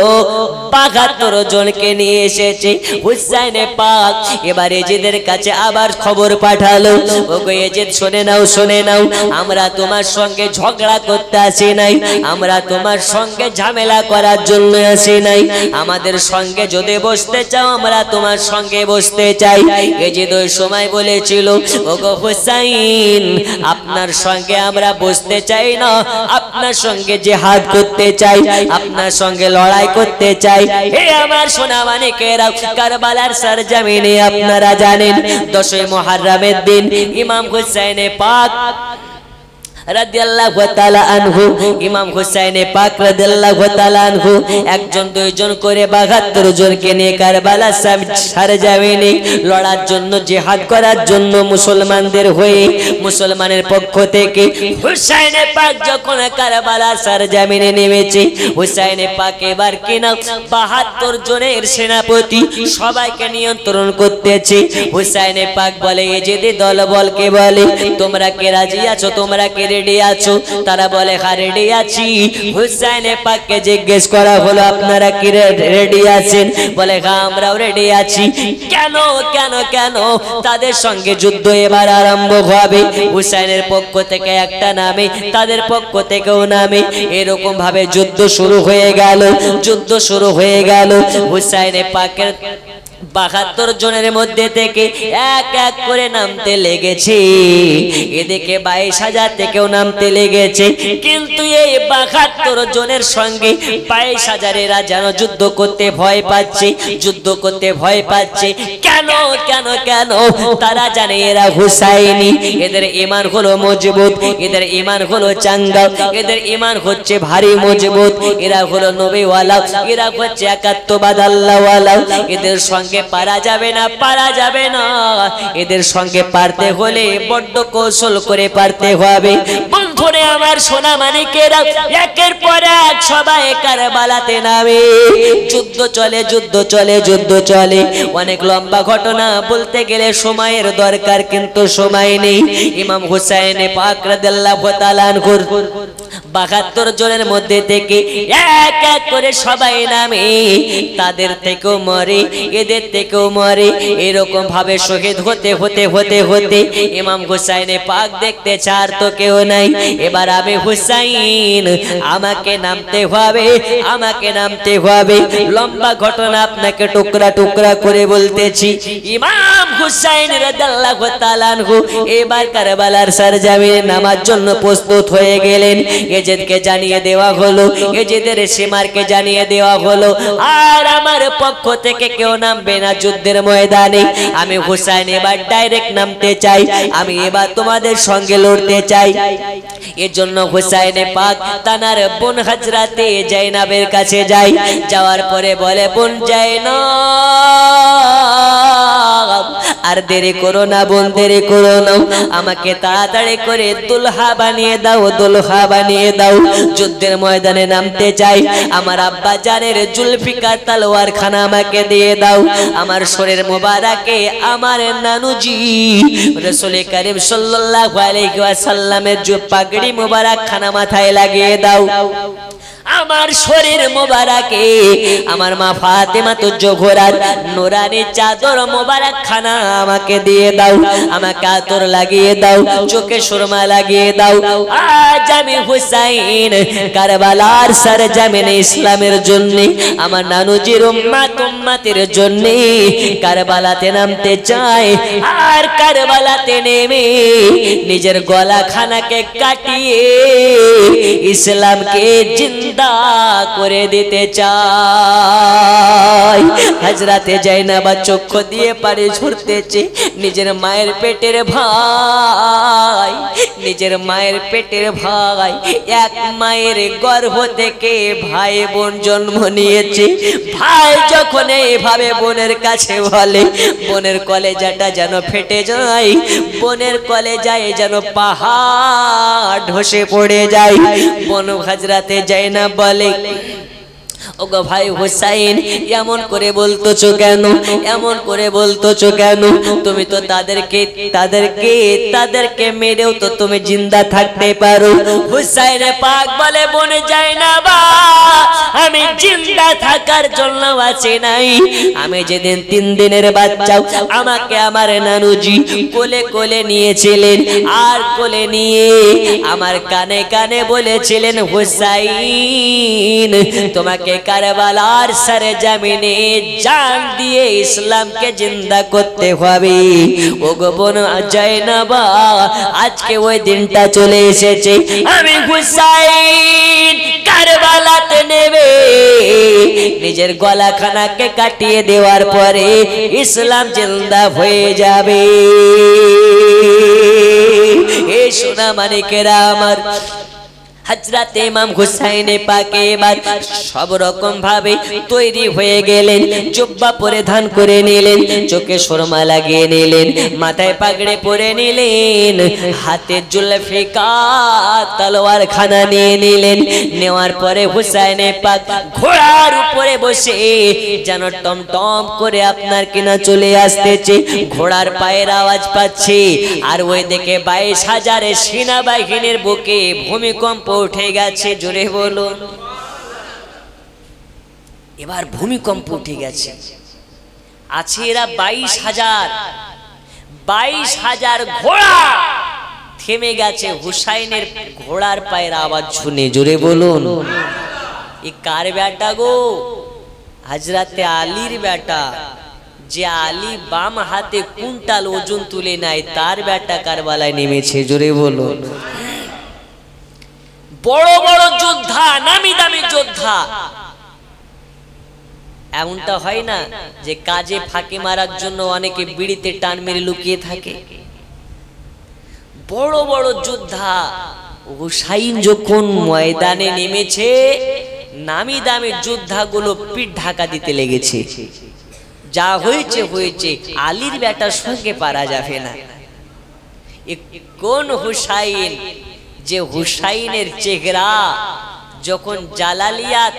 A: 72 জনকে নিয়ে এসেছে। হুসাইন পাক এবার এজিদের কাছে আবার খবর পাঠালো, ওগো এজিদ শুনে নাও, শুনে নাও, আমরা তোমার সঙ্গে ঝগড়া করতে আসি নাই, আমরা তোমার সঙ্গে ঝামেলা করার জন্য আসি নাই, আমাদের সঙ্গে যদি বসতে চাও আমরা তোমার সঙ্গে বসতে চাই। এজিদ ওই সময় বলেছিল, ওগো হুসাইন, আপনার সঙ্গে আমরা বসতে চাই না, আপনার সঙ্গে জিহাদ করতে চাই, আপনার সঙ্গে লড়াই করতে চাই। হে আমার সোনা মানিকেরা, কারবালার সরজমিনে আপনারা জানেন 10ই মুহররমের দিন ইমাম হুসাইন পাক রাদিয়াল্লাহু তাআলা আনহু, ইমাম হুসাইন পাক রাদিয়াল্লাহু তাআলা আনহু একজন দুইজন করে 72 জনকে নিয়ে কারবালা সরজমিনে লড়ার জন্য, জিহাদ করার জন্য মুসলমানদের হয়ে, মুসলমানের পক্ষ থেকে হুসাইন পাক যখন কারবালা সরজমিনে নেমেছে, হুসাইন পাক এবার কিনা 72 জনের সেনাপতি সবাইকে নিয়ন্ত্রণ করতেছে। হুসাইন পাক বলে, এই যে দলবলকে বলে, তোমরা কে রাজি আছো, তোমরা কে রেডি আছো? তারা বলে হ্যাঁ রেডি আছি। হুসাইনে পাককে জিজ্ঞেস করা হলো আপনারা কি রেডি আছেন? বলে হ্যাঁ আমরাও রেডি আছি। কেন কেন কেন? তাদের সঙ্গে যুদ্ধ এবার আরম্ভ হবে। হুসাইনের পক্ষ থেকে একটা নামে, তাদের পক্ষ থেকেও নামে, এরকম ভাবে যুদ্ধ শুরু হয়ে গেল। যুদ্ধ শুরু হয়ে গেল। হুসাইনে পাকের ৭২ জনের মধ্যে থেকে এক এক করে নামতে লেগেছে। এদিকে ২২,০০০ থেকেও নামতে লেগেছে। কিন্তু এই ৭২ জনের সঙ্গে ২২,০০০ যেন যুদ্ধ করতে ভয় পাচ্ছে, যুদ্ধ করতে ভয় পাচ্ছে। কেন কেন কেন? তারা জানে এরা হুসাইনি, এদের ঈমান হলো মজবুত, এদের ঈমান হলো চাঙ্গা, এদের ঈমান হচ্ছে ভারী মজবুত, এরা হলো নবীওয়ালা, এরা হচ্ছে একাত্মবাদ আল্লাহওয়ালা। এদের সঙ্গে পারা যাবে না, পারা যাবে না। এদের সঙ্গে পারতে হলে বড্ড কৌশল করে পারতে হবে। বন্ধুরে আমার সোনা মানিকেরা, একের পর এক সবাই কারবালাতে নামে। যুদ্ধ চলে, যুদ্ধ চলে, যুদ্ধ চলে। অনেক লম্বা ঘটনা, বলতে গেলে সময়ের দরকার, কিন্তু সময় নেই। ইমাম হুসাইন পাক রাদিয়াল্লাহু তাআলা আনহুর ৭২ জনের মধ্যে থেকে এক এক করে সবাই নামে। তাদের থেকেও মরে, এদের থেকেও মরে, এরকম ভাবে শহীদ হতে হতে হতে হতে ইমাম হুসাইনে পাক দেখতে চার তো কেউ নাই। এবার আমি হুসাইন, আমাকে নামতে হবে, আমাকে নামতে হবে। লম্বা ঘটনা আপনাকে টুকরা টুকরা করে বলতেছি। ইমাম হুসাইন রাদিয়াল্লাহু তাআলা আনহু এবার কারবালার সরজমিনে নামার জন্য প্রস্তুত হয়ে গেলেন। এজেদকে জানিয়ে দেওয়া হলো, এজেদের সীমারকে জানিয়ে দেওয়া হলো, আর আমার পক্ষ থেকে কেউ নামবে না যুদ্ধের ময়দানে। আমি হুসাইন এবার ডাইরেক্ট নামতে চাই, আমি এবার তোমাদের সঙ্গে লড়তে চাই। এর জন্য হুসাইনে পাক তানার বোন হযরতে জাইনাবের কাছে যায়। যাওয়ার পরে বলে, বোন জাইনাব, আর দেরি করো না বোন, দেরি করো না, আমাকে তাড়াতাড়ি করে দুলহা বানিয়ে দাও, দুলহা বানিয়ে দাও। যুদ্ধের ময়দানে নামতে চাই। আমার আব্বা জানের জুলফিকার তলোয়ার খানা আমাকে দিয়ে দাও। আমার শরীর মোবারকে আমার নানুজি রাসূল করিম সাল্লাল্লাহু আলাইহি ওয়াসাল্লামের যে পাগড়ি মোবারক খানা মাথায় লাগিয়ে দাও। আমার শরীর মোবারকে আমার মা ফাতেমা তো জোহরার নুরানি চাদর মোবারক খানা আমাকে দিয়ে দাও, আমাকে আতর লাগিয়ে দাও, চোখে সুরমা লাগিয়ে দাও। আজ আমি হুসাইন কারবালার সরজমিনে ইসলামের জন্য, আমার নানুজির উম্মতের জন্য কারবালাতে নামতে চাই। আর কারবালাতে নেমে নিজের গলা খানাকে কাটিয়ে ইসলামকে জিন্দা করে দিতে চাই। হযরতে জাইনাবা চক্ষু দিয়ে পানি ঝরতেছে। নিজের মায়ের পেটের ভাই, নিজের মায়ের পেটের ভাই, এক মায়ের গর্ভ থেকে ভাই বোন জন্ম নিয়েছে। ভাই যখন এইভাবে বোনের কাছে বলে, বোনের কলেজাটা যেন ফেটে যায়, বোনের কলেজায় যেন পাহাড় ধসে পড়ে যায়। বোন হযরতে জাইনাব বলে, ওগো ভাই হুসাইন, এমন করে বলতেছো কেন, এমন করে বলতেছো কেন? তুমি তো তাদেরকে মেরেও তো তুমি জিন্দা থাকতে পারো। হুসাইন পাক বলে, বোন জাইনাবা, আমি জিন্দা থাকার জন্য আছি নাই। আমি যেদিন 3 দিনের বাচ্চা, আমাকে আমার নানুজি কোলে কোলে নিয়েছিলেন, আর কোলে নিয়ে আমার কানে কানে বলেছিলেন, হুসাইন তোমাকে কারবালার সরজমিনে জান দিয়ে ইসলামকে জিন্দা করতে হবে। ওগো বোন জাইনাবা, আজকে ওই দিনটা চলে এসেছে। আমি হুসাইন কারবালাতে নেবে নিজের গলাখানাকে কাটিয়ে দেওয়ার পরে ইসলাম জিন্দা হয়ে যাবে। এই সোনা মানিকেরা আমার, হযরতে ইমাম হুসাইন পাক এবার সব রকম ভাবে তৈরি হয়ে গেলেন, জুব্বা পরিধান করে নিলেন, চোখে সুরমা লাগিয়ে নিলেন, মাথায় পাগড়ি পরে নিলেন, হাতে জুলফিকার তলোয়ার খানা নিয়ে নিলেন। নেওয়ার পরে হুসাইন পাক ঘোড়ার উপরে বসে যেন টমটম করে আপনার কিনা চলে আসতেছে, ঘোড়ার পায়ের আওয়াজ পাচ্ছে। আর ওই দিকে 22,000 সেনাবাহিনীর বুকে ভূমিকম্প উঠে গেছে। জোরে বলুন। এবার ভূমিকম্প উঠে গেছে, আছে এরা 22,000 ঘোড়া থেমে গেছে হুসাইনের ঘোড়ার পায়ের আওয়াজ শুনে। জোরে বলুন। এ কার বেটা গো? হযরতে আলীর বেটা। যে আলী বাম হাতে কুইন্টাল ওজন তুলে নেয়, তার বেটা কারবালায় নেমেছে। জোরে বলুন। বড় বড় যোদ্ধা, নামি দামি যোদ্ধা। এমনটা হয় না যে কাজে ফাঁকি মারার জন্য অনেকে বিড়িতে টান মেরে লুকিয়ে থাকে? বড় বড় যোদ্ধা হুসাইন যখন ময়দানে নেমেছে, নামি দামি যোদ্ধাগুলো পিঠ ঢাকা দিতে লেগেছে। যা হয়েছে হয়েছে, আলীর বেটার সঙ্গে পারা যাবে না। কোন হুসাইন? যে হুসাইনের চেহারা যখন জালালিয়াত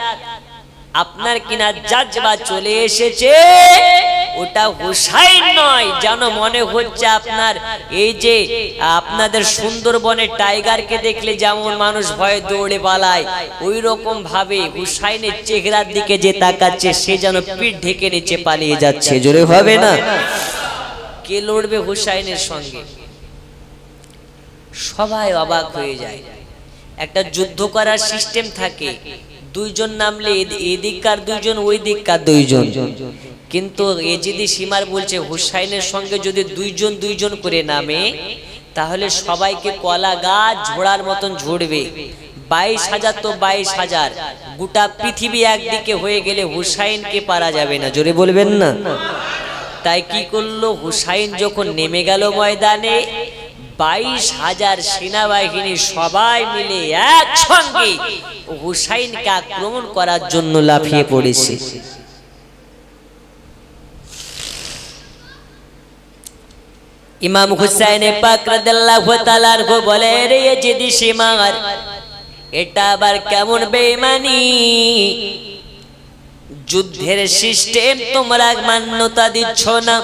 A: আপনার কিনা জাজবা চলে এসেছে, ওটা হুসাইন নয়। যেন মনে হচ্ছে আপনার এই যে আপনাদের সুন্দরবনে টাইগারকে দেখলে যেমন মানুষ ভয়ে দৌড়ে পালায়, ওই রকম ভাবে হুসাইনের চেহারার দিকে যে তাকাচ্ছে, সে যেন পিঠ ঢেকে নিচে পালিয়ে যাচ্ছে। জোরে হবে না? কে লড়বে হুসাইনের সঙ্গে? সবাই অবাক হয়ে যায়। একটা যুদ্ধ করার সিস্টেম থাকে, দুইজন নামলে এদিককার দুইজন, ওই দিককার দুইজন। কিন্তু এজিদি সীমার বলছে হুসাইনের সঙ্গে যদি দুইজন দুইজন করে নামে, তাহলে সবাইকে কলা গাছ ঝোড়ার মতন ঝুড়বে। 22,000 তো 22,000, গোটা পৃথিবী একদিকে হয়ে গেলে হুসাইনকে পারা যাবে না। জোরে বলবেন না? তাই কি করলো হুসাইন যখন নেমে গেল ময়দানে, 22,000 সেনাবাহিনী সবাই মিলে একসঙ্গে হুসাইনকে আক্রমণ করার জন্য লাফিয়ে পড়েছে। ইমাম হুসাইন পাক রাদিয়াল্লাহু তাআলা আনহু বলে, রে ইয়েজিদি সীমার, এটা আবার কেমন বেঈমানি? যুদ্ধের সিস্টেম তোমরা মান্যতা দিচ্ছ না,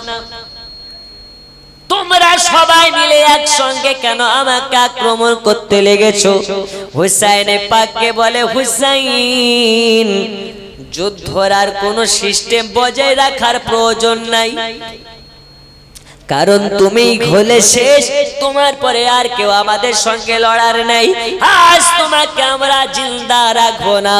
A: তোমরা সবাই মিলে একসঙ্গে কেন আমাকে আক্রমণ করতে লেগেছো? হুসাইন পাককে বলে, হুসাইন, যুদ্ধের আর কোন সিস্টেম বজায় রাখার প্রয়োজন নাই, কারণ তুমি হলে শেষ, তোমার পরে আর কেউ আমাদের সঙ্গে লড়ার নাই। আজ তোমাকে আমরা জিন্দা রাখবো না,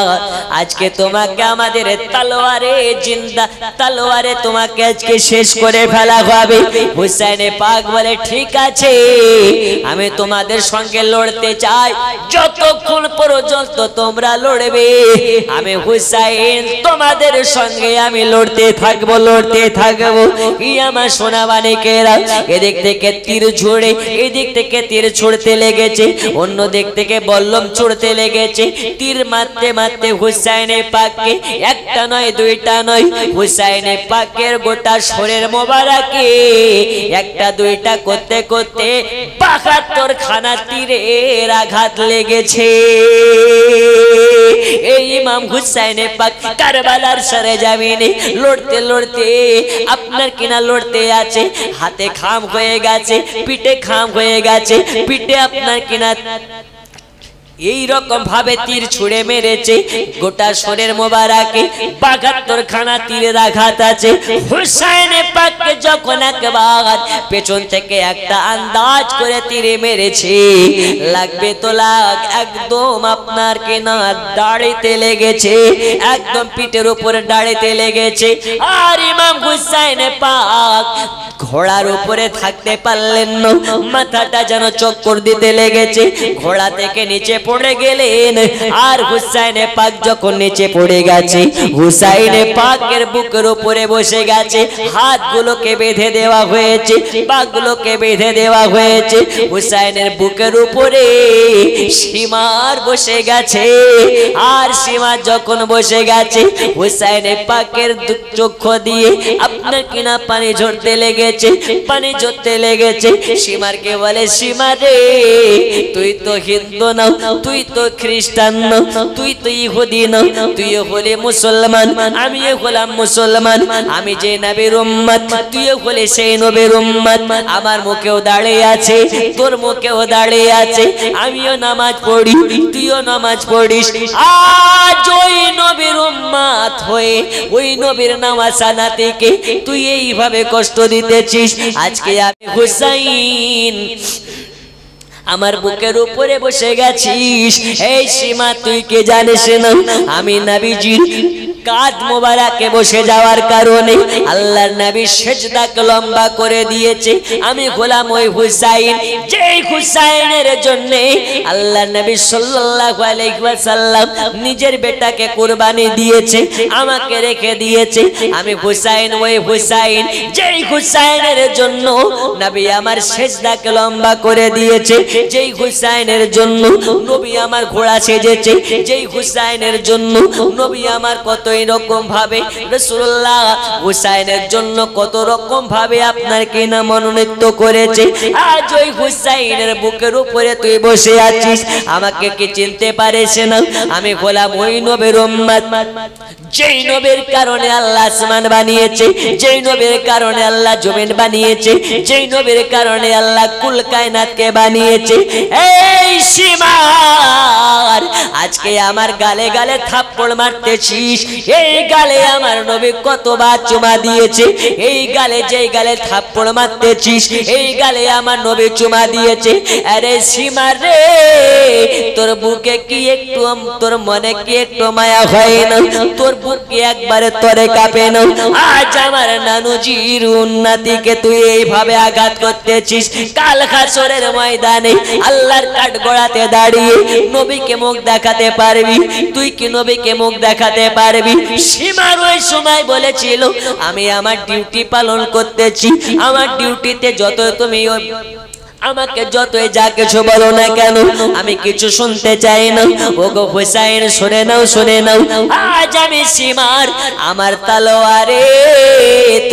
A: আজকে তোমাকে আমাদের তলোয়ারে জিন্দা তলোয়ারে তোমাকে আজকে শেষ করে ফেলা হবে। হুসাইন পাক বলে, ঠিক আছে, আমি তোমাদের সঙ্গে লড়তে চাই, যতক্ষণ পর্যন্ত তোমরা লড়বে আমি হুসাইন তোমাদের সঙ্গে আমি লড়তে থাকবো, লড়তে থাকবো। আমার সোনা বানিকে এদিক থেকে তীর ছুড়ে, এদিক থেকে তীর ছুড়তে লেগেছে, অন্য দিক থেকে বল্লম ছুড়তে লেগেছে। তীর মারতে মারতে হুসাইন পাককে একটা নয় দুইটা নয়, হুসাইন পাকের গোটা শরীর মোবারকে একটা দুইটা করতে করতে ৭২ খানা তীরের আঘাত লেগেছে। এই ইমাম হুসাইন পাক কারবালার সরজমিনে লড়তে লড়তে আপনার কিনা লড়তে আছে, হাতে খাম হয়ে গেছে, পিঠে খাম হয়ে গেছে, পিঠে আপনার কিনা এই রকম ভাবে তীর ছুঁড়ে মেরেছে, গোটা শরীর মোবারকে ৭২ খানা তীরের আঘাত আছে। হুসাইন পাককে যখন একবার পেছন থেকে একটা আন্দাজ করে তীরে মেরেছে, লাগবে তো লাগ, একদম আপনার কিনা দাড়িতে লেগেছে, একদম পিঠের উপরে দাড়িতে লেগেছে। আর ইমাম হুসাইন পাক ঘোড়ার উপরে থাকতে পারলেন না, মাথাটা যেন চক্কর দিতে লেগেছে, ঘোড়া থেকে নিচে পড়ে গেলেন। আর হুসাইনে পাক যখন নিচে পড়ে গেছে, হুসাইনে পাকের বুকের উপরে বসে গেছে, হাতগুলোকে বেঁধে দেওয়া হয়েছে, পাগুলোকে বেঁধে দেওয়া হয়েছে। হুসাইনের বুকের উপরে সীমার বসে গেছে। আর সীমা যখন বসে গেছে, হুসাইনে পাকের চক্ষু দিয়ে আপনার কিনা পানি ঝরতে লেগেছে, পানি ঝরতে লেগেছে। সীমারকে বলে, সীমা রে, তুই তো হিন্দু না, তুই তো খ্রিস্টান না, তুই তো ইহুদি না, তুইও হলে মুসলমান, আমিও হলাম মুসলমান। আমি যে নবীর উম্মত, তুইও হলে সেই নবীর উম্মত। আমার মুখেও দাঁড়িয়ে আছে, তোর মুখেও দাঁড়িয়ে আছে, আমিও নামাজ পড়ি, তুইও নামাজ পড়িস। আজ ওই নবীর উম্মত হয়ে ওই নবীর নামাজ আনাতেকে তুই এইভাবে কষ্ট দিতেছিস। আজকে আমি হুসাইন আমার বুকের উপরে বসে গেছিস। এই সীমা তুই কে জানিস না, আমি নবীজির কাঁধ মোবারকে বসে যাওয়ার কারণে আল্লাহর নবী সেজদাকে লম্বা করে দিয়েছে। আমি গোলাম ওই হুসাইন, যেই হুসাইনের জন্য আল্লাহর নবী সাল্লাল্লাহু আলাইহি ওয়াসাল্লাম নিজের বেটাকে কুরবানি দিয়েছে, আমাকে রেখে দিয়েছে। আমি হুসাইন, ওই হুসাইন, যেই হুসাইনের জন্য নবী আমার সেজদাকে লম্বা করে দিয়েছে, যেই হুসাইনের জন্য নবী আমার ঘোড়া সেজেছে, যেই হুসাইনের জন্য নবী আমার কত রকম ভাবে রাসূলুল্লাহ হুসাইনের জন্য কত রকম ভাবে আপনার কিনা মনোনীত করেছে। আজ ওই হুসাইনের বুকের উপরে তুই বসে আছিস, আমাকে কি চিনতে পারিস না? আমি গোলাম ওই নবীর উম্মত, যেই নবীর কারণে আল্লাহ আসমান বানিয়েছে, যেই নবীর কারণে আল্লাহ জমিন বানিয়েছে, যেই নবীর কারণে আল্লাহ কুল কায়নাতকে বানিয়েছে। এই সীমার আজকে আমার গালে গালে থাপ্পড় মারতেছিস। এই গালে আমার নবী কতবার চুমা দিয়েছে, এই গালে, যেই গালে থাপ্পড় মারতেছিস, এই গালে আমার নবী চুমা দিয়েছে। আরে সীমা রে, তোর বুকে কি একটু, তোর মনে কি একটু মায়া হয় না? তোর বুকে একবারে তোরে কাঁপে না? আজ আমার নানুজির উন্নতিকে তুই এইভাবে আঘাত করতেছিস। কাল হাসরের ময়দানে আল্লাহর কাঠগড়াতে দাঁড়িয়ে নবীকে মুখ দেখাতে পারবি? তুই কি নবীকে মুখ দেখাতে পারবি? সীমার ওই সময় বলেছিল, আমি আমার ডিউটি পালন করতেছি, আমার ডিউটিতে যত তুমি আমাকে যতই যা কিছু বলো না কেন আমি কিছু শুনতে চাই না। ওগো হুসাইন, শুনে নাও, শুনে নাও, আজ আমি সীমার আমার তলোয়ারে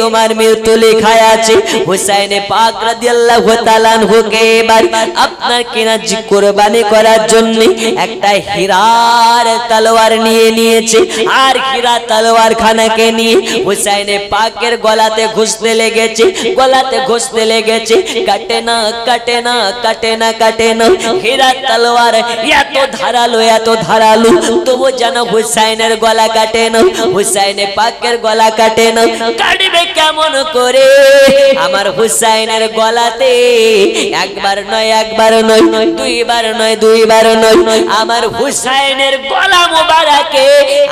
A: তোমার মৃত্যু লেখা আছে। হুসাইনে পাক রাদিয়াল্লাহু তাআলা আনহুকে এবার আপনার কিনা কুরবানি করার জন্য একটা হীরার তলোয়ার নিয়ে নিয়েছে। আর হীরা তলোয়ার খানাকে নিয়ে হুসাইনে পাকের গলাতে ঘুষতে লেগেছে, গলাতে ঘুষতে লেগেছে। কাটে না, কাটে না, কাটে না, কাটে না। হীরা তলোয়ার এত ধারালো, এত ধারালো, তবু যেন হুসাইনের গলা কাটে না, হুসাইনে পাকের গলা কাটে না। কাটবে কেমন করে? আমার হুসাইনের গলাতে একবার নয়, একবার নয়, দুইবার নয়, দুইবার নয়, আমার হুসাইনের গলা মোবারকে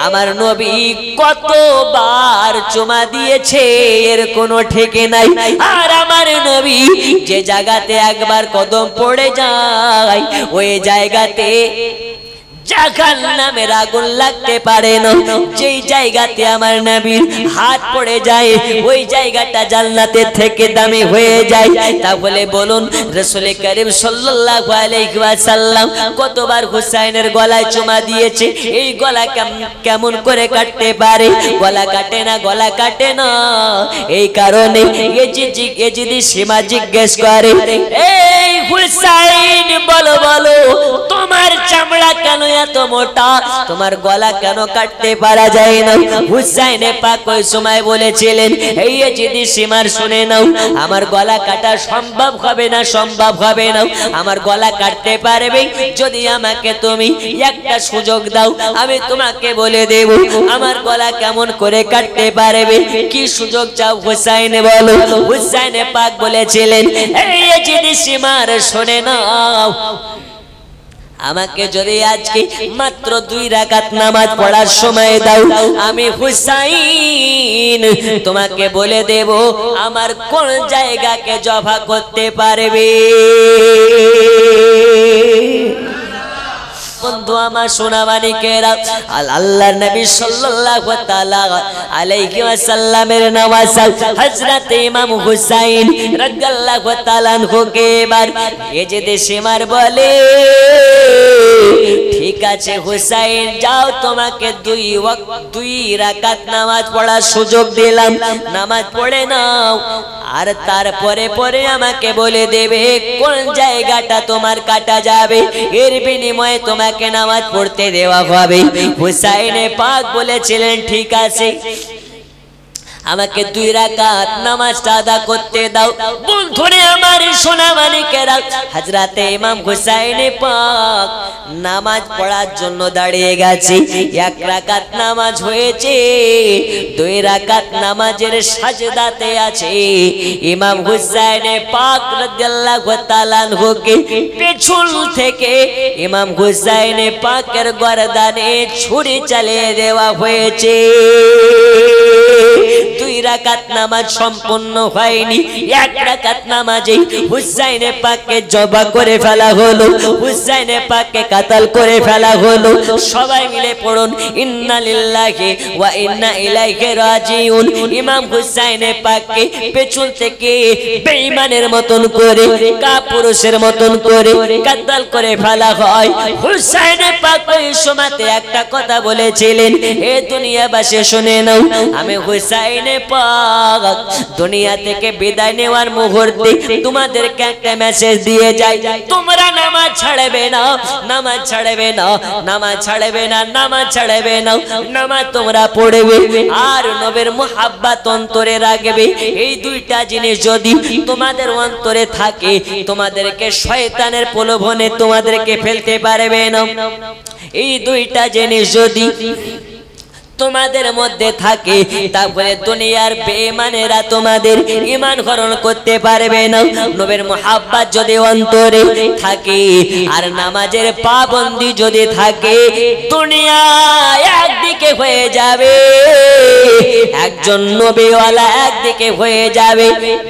A: আমার নবী কতবার চুমা দিয়েছে এর কোনো ঠিকই নাই। আর আমার নবী যে জায়গাতে একবার কদম পড়ে যায়, ওই জায়গাতে জাহান্নামের আগুন লাগতে পারে না। যেই জায়গাতে আমার নবীর হাত পড়ে যায়, ওই জায়গাটা জান্নাতের থেকে দামি হয়ে যায়। তাহলে বলুন, রাসূল করিম সাল্লাল্লাহু আলাইহি ওয়াসাল্লাম কতবার হুসাইনের গলায় চুমা দিয়েছে? এই গলা কেমন করে কাটতে পারে? গলা কাটে না, গলা কাটে না। এই কারণে এজিদি সীমা জিজ্ঞেস করে, এই হুসাইন, বলো বলো, তোমার চামড়া কেন এত মোটা, তোমার গলা কেন কাটতে পারা যায় না? হুসাইনে পাক ওই সময় বলেছিলেন, এই যদি সীমার শুনে নাও, আমার গলা কাটা সম্ভব হবে না, সম্ভব হবে না। আমার গলা কাটতে পারবে যদি আমাকে তুমি একটা সুযোগ দাও, আমি তোমাকে বলে দেব আমার গলা কেমন করে কাটতে পারবে। কি সুযোগ চাও হুসাইন, বলো? হুসাইনে পাক বলেছিলেন, এই যদি সীমার শুনে নাও, আমাকে যদি আজকে মাত্র 2 রাকাত নামাজ পড়ার সময় দাও, আমি হুসাইন তোমাকে বলে দেব আমার কোন জায়গাকে জবা করতে পারবে। বন্ধু আমার সোনা মানিকেরা, আল্লাহর নবী সাল্লাল্লাহু তাআলা আলাইহি ওয়াসাল্লামের নওয়াজ হযরত ইমাম হুসাইন রাদিয়াল্লাহু তাআলা আনহুকে এবার এজেদে সেমার বলে, ঠিক আছে হুসাইন যাও, তোমাকে 2 রাকাত নামাজ পড়ার সুযোগ দিলাম, নামাজ পড়ে নাও, আর তারপরে পরে আমাকে বলে দেবে কোন জায়গাটা তোমার কাটা যাবে, এর বিনিময়ে তোমাকে নামাজ পড়তে দেওয়া হবে। হুসাইনে পাক বলেছিলেন ঠিক আছে, আমাকে 2 রাকাত নামাজটা আদা করতে দাও। বন্ধুরে আমার সোনা মানিকেরা, হযরতে ইমাম হুসাইন পাক নামাজ পড়ার জন্য দাঁড়িয়ে গেছে। 1 রাকাত নামাজ হয়েছে, 2 রাকাত নামাজের সাজদাতে আছে। ইমাম হুসাইন পাক রাদিয়াল্লাহু তাআলা আনহুকে পেছন থেকে ইমাম হুসাইন পাকের গর্দানে ছুরি চালিয়ে দেওয়া হয়েছে। 2 রাকাত নামাজ সম্পূর্ণ হয়নি, 1 রাকাত নামাজে হুসাইন পাককে জবা করে ফেলা হলো, হুসাইন পাককে কাতাল করে ফেলা হলো। সবাই মিলে পড়ুন ইন্না লিল্লাহি ওয়া ইন্না ইলাইহি রাজিউন। ইমাম হুসাইন পাককে পেছন থেকে বেঈমানের মতন করে, কাপুরুষের মতন করে কাতাল করে ফেলা হয়। হুসাইন পাক ওই সময়তে একটা কথা বলেছিলেন, এ দুনিয়াবাসী শুনে নাও, আমি হুসাইন পাক দুনিয়া থেকে বিদায় নেওয়ার মুহূর্তে তোমাদেরকে একটা মেসেজ দিয়ে যাই, তোমরা নামাজ ছাড়বে না, নামাজ ছাড়বে না, নামাজ ছাড়বে না, নামাজ ছাড়বে না, নামাজ তোমরা পড়বে আর নবীর মুহাব্বত অন্তরে রাখবে। এই 2টা জিনিস যদি তোমাদের অন্তরে থাকে, তোমাদেরকে শয়তানের প্রলোভনে তোমাদেরকে ফেলতে পারবে না। এই 2টা জিনিস যদি তোমাদের মধ্যে থাকে, তারপরে দুনিয়ার বেঈমানেরা তোমাদের ঈমান হরণ করতে পারবে না। নবীর মুহাব্বত যদি অন্তরে থাকে আর নামাজের পাবন্দি যদি থাকে, দুনিয়া একদিকে হয়ে যাবে, একজন নবীওয়ালা একদিকে হয়ে যাবে।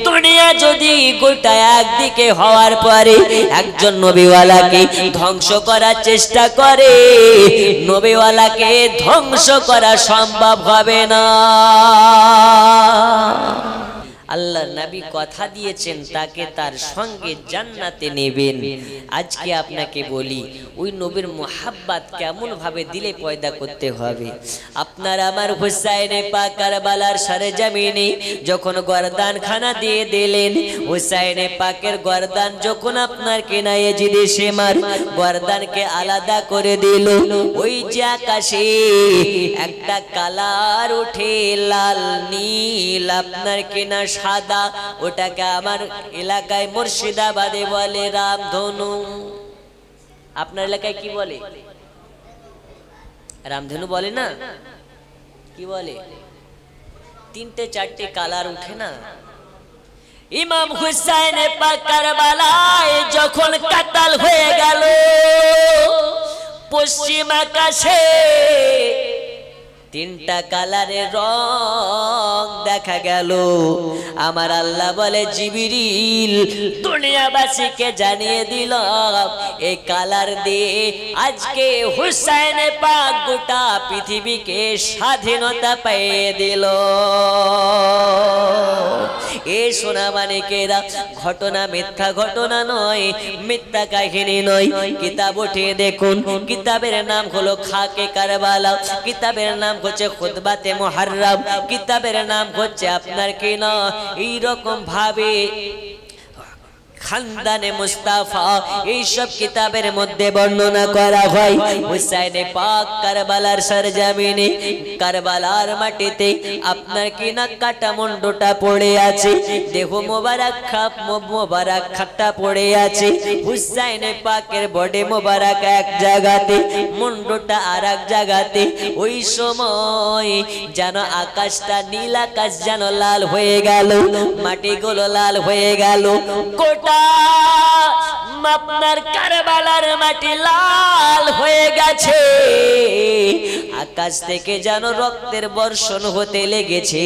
A: দুনিয়া যদি গোটা একদিকে হওয়ার পরে একজন নবীওয়ালাকে ধ্বংস করার চেষ্টা করে, নবীওয়ালাকে ধ্বংস করা সম্ভব হবে না। আল্লাহর নবী কথা দিয়েছেন তাকে তার সঙ্গে জান্নাতে নেবেন। আজকে আপনাকে বলি ওই নবীর মুহাব্বত কেমন ভাবে দিলে পয়দা করতে হবে। আপনার আমার হুসাইন পাক কারবালার সরজমিনে যখন গর্দান খানা দিয়ে দিলেন, হুসাইন পাকের গর্দান যখন আপনার কেনা ইয়াজিদে সেমার গর্দানকে আলাদা করে দিল, ওই যে আকাশে একটা কালার উঠে লাল নীল আপনার কেনা সাদা, ওটাকে আমার এলাকায় মুর্শিদাবাদে বলে রামধনু। আপনার এলাকায় কি বলে? রামধনু বলে না, কি বলে? 3টে 4টে কালার উঠে না। ইমাম হুসাইন পাক কারবালায় যখন কাতাল হয়ে গেল, পশ্চিম আকাশে 3টা কালারের রং দেখা গেল। আমার আল্লাহ বলে জিবরিল দুনিয়াবাসীকে জানিয়ে দিল, এই কালার দিয়ে আজকে হুসাইন পাক গোটা পৃথিবীকে স্বাধীনতা পেয়ে দিল। এ সোনা মানিকেরা, ঘটনা মিথ্যা ঘটনা নয়, মিথ্যা কাহিনী নয়। কিতাব উঠিয়ে দেখুন, কিতাবের নাম হলো খাকে কারবালা, কিতাবের নাম হচ্ছে খুতবাতে মুহাররম, কিতাবের নাম হচ্ছে আপনার কি না এইরকম ভাবে খানদানে মুস্তাফা। এই সব কিতাবের মধ্যে বর্ণনা করা হয় হুসাইন পাক কারবালার সরজমিনে, কারবালার মাটিতে আপনার কি না কাটা মুন্ডটা পড়ে আছে, দেহ মোবারক খাপ মোবারক খাটটা পড়ে আছে। হুসাইন পাকের বডি মোবারক এক জায়গাতে, মুন্ডটা আর এক জায়গাতে। ওই সময় যেন আকাশটা নীল আকাশ যেন লাল হয়ে গেল, মাটিগুলো লাল হয়ে গেল, গোটা আপনার কারবালার মাটি লাল হয়ে গেছে, আকাশ থেকে যেন রক্তের বর্ষণ হতে লেগেছে,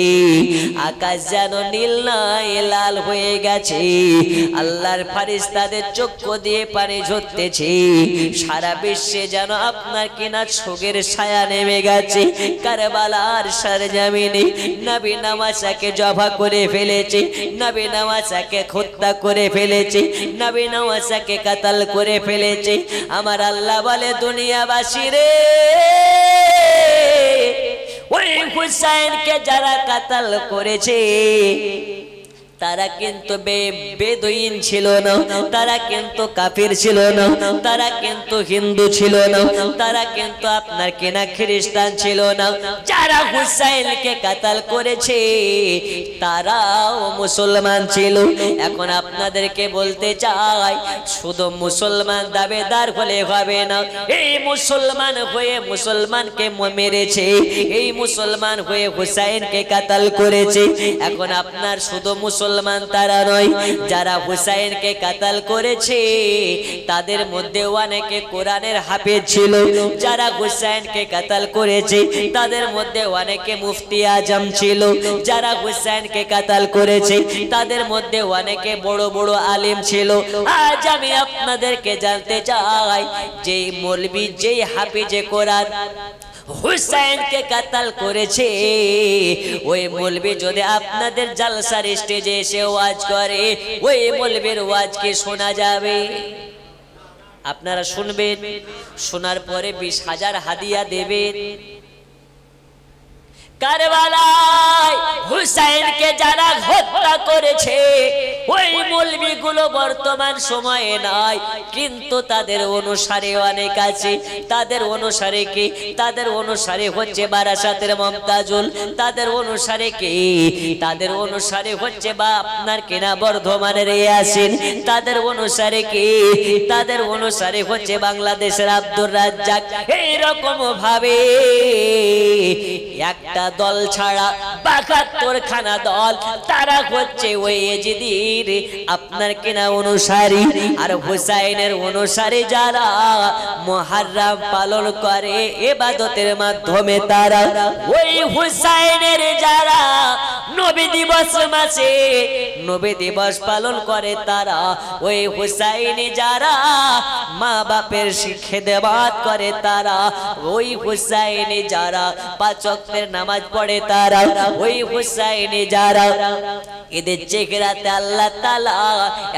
A: আকাশ যেন নীল নয় লাল হয়ে গেছে। আল্লাহর ফেরেশতাদের চক্ষু দিয়ে পানি ঝরতেছে, সারা বিশ্বে যেন আপনার কিনা শোকের ছায়া নেমে গেছে। কারবালার সরজমিনে নবী নওয়াসাকে জবাই করে ফেলেছে, নবী নওয়াসাকে হত্যা করে ফেলেছে, নবী নওয়াসাকে কতল করে ফেলেছে। আমার আল্লাহ বলে, দুনিয়াবাসী রে, ওই হুসাইনকে যারা কতল করেছে তারা কিন্তু বেদুইন ছিল না, তারা কিন্তু কাফির ছিল না, তারা কিন্তু হিন্দু ছিল না, তারা কিন্তু আপনার কিনা খ্রিস্টান ছিল না। যারা হুসাইনকে কতল করেছে তারাও মুসলমান ছিল। এখন আপনাদেরকে বলতে চাই, শুধু মুসলমান দাবিদার হলে হবে না। এই মুসলমান হয়ে মুসলমানকে মেরেছে, এই মুসলমান হয়ে হুসাইনকে কতল করেছে। এখন আপনার শুধু মুসলমান তারা নয়, যারা হুসাইনকে কতল করেছে তাদের মধ্যে অনেকে কোরআনের হাফেজ ছিল। যারা হুসাইনকে কতল করেছে তাদের মধ্যে অনেকে মুফতি আজম ছিল। যারা হুসাইনকে কতল করেছে তাদের মধ্যে অনেকে বড় বড় আলেম ছিল। আজ আমি আপনাদেরকে জানতে চাই, যে মৌলবি, যে হাফেজে কোরআন হুসাইনকে কতল করেছে, ওই মৌলবি যদি আপনাদের জালসার স্টেজে এসে ওয়াজ করে, ওই মৌলবির ওয়াজ কি শোনা যাবে? আপনারা শুনবেন, শোনার পরে 20,000 হাদিয়া দেবেন। কারবালায় হুসাইনকে যারা হত্যা করেছে ওই মৌলবিগুলো বর্তমান সময়ে নাই, কিন্তু তাদের অনুসারী অনেক আছে। তাদের অনুসারী কি? তাদের অনুসারী হচ্ছে বারাসাতের মমতাজুল, তাদের অনুসারী কি? তাদের অনুসারী হচ্ছে বা আপনার কিনা বর্ধমানের ইয়াসিন, তাদের অনুসারী কি? তাদের অনুসারী হচ্ছে বাংলাদেশের আব্দুর রাজ্জাক। এইরকম ভাবে একটা দল ছাড়া 72 খানা দল, তারা হচ্ছে ওই ইয়াজিদের আপনার কিনা অনুসারী। আর হুসাইনের অনুসারী যারা মুহররম পালন করে ইবাদতের মাধ্যমে, তারা ওই হুসাইনের যারা নবী দিবস মাসে নবী দিবস পালন করে, তারা ওই হুসাইনি যারা মা বাপের খেদমত করে, তারা ওই হুসাইনি যারা 5 ওয়াক্তের নামাজ পড়ে, তারা ওই হুসাইনি যারা এদের চেহারাতে আল্লাহ তাআলা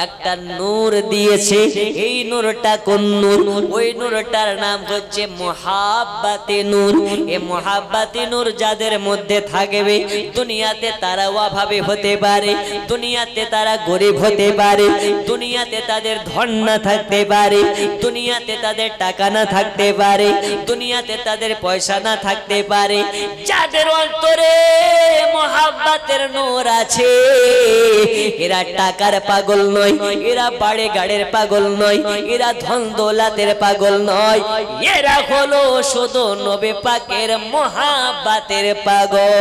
A: একটা নূর দিয়েছে। এই নূরটা কোন নূর? ওই নূরটার নাম হচ্ছে মুহাব্বাতে নূর। এই মুহাব্বাতে নূর যাদের মধ্যে থাকবে, দুনিয়াতে তারা অভাবী হতে পারে, দুনিয়াতে তারা গরিব হতে পারে, দুনিয়াতে তাদের ধন না থাকতে পারে, দুনিয়াতে তাদের টাকা না থাকতে পারে, দুনিয়াতে তাদের পয়সা না থাকতে পারে, যাদের অন্তরে মুহাব্বাতের নূর আছে, এরা টাকার পাগল নয়, এরা বাড়ি গাড়ির পাগল নয়, এরা ধন দৌলতের পাগল নয়, এরা হলো শুধু নবী পাকের মুহাব্বাতের পাগল।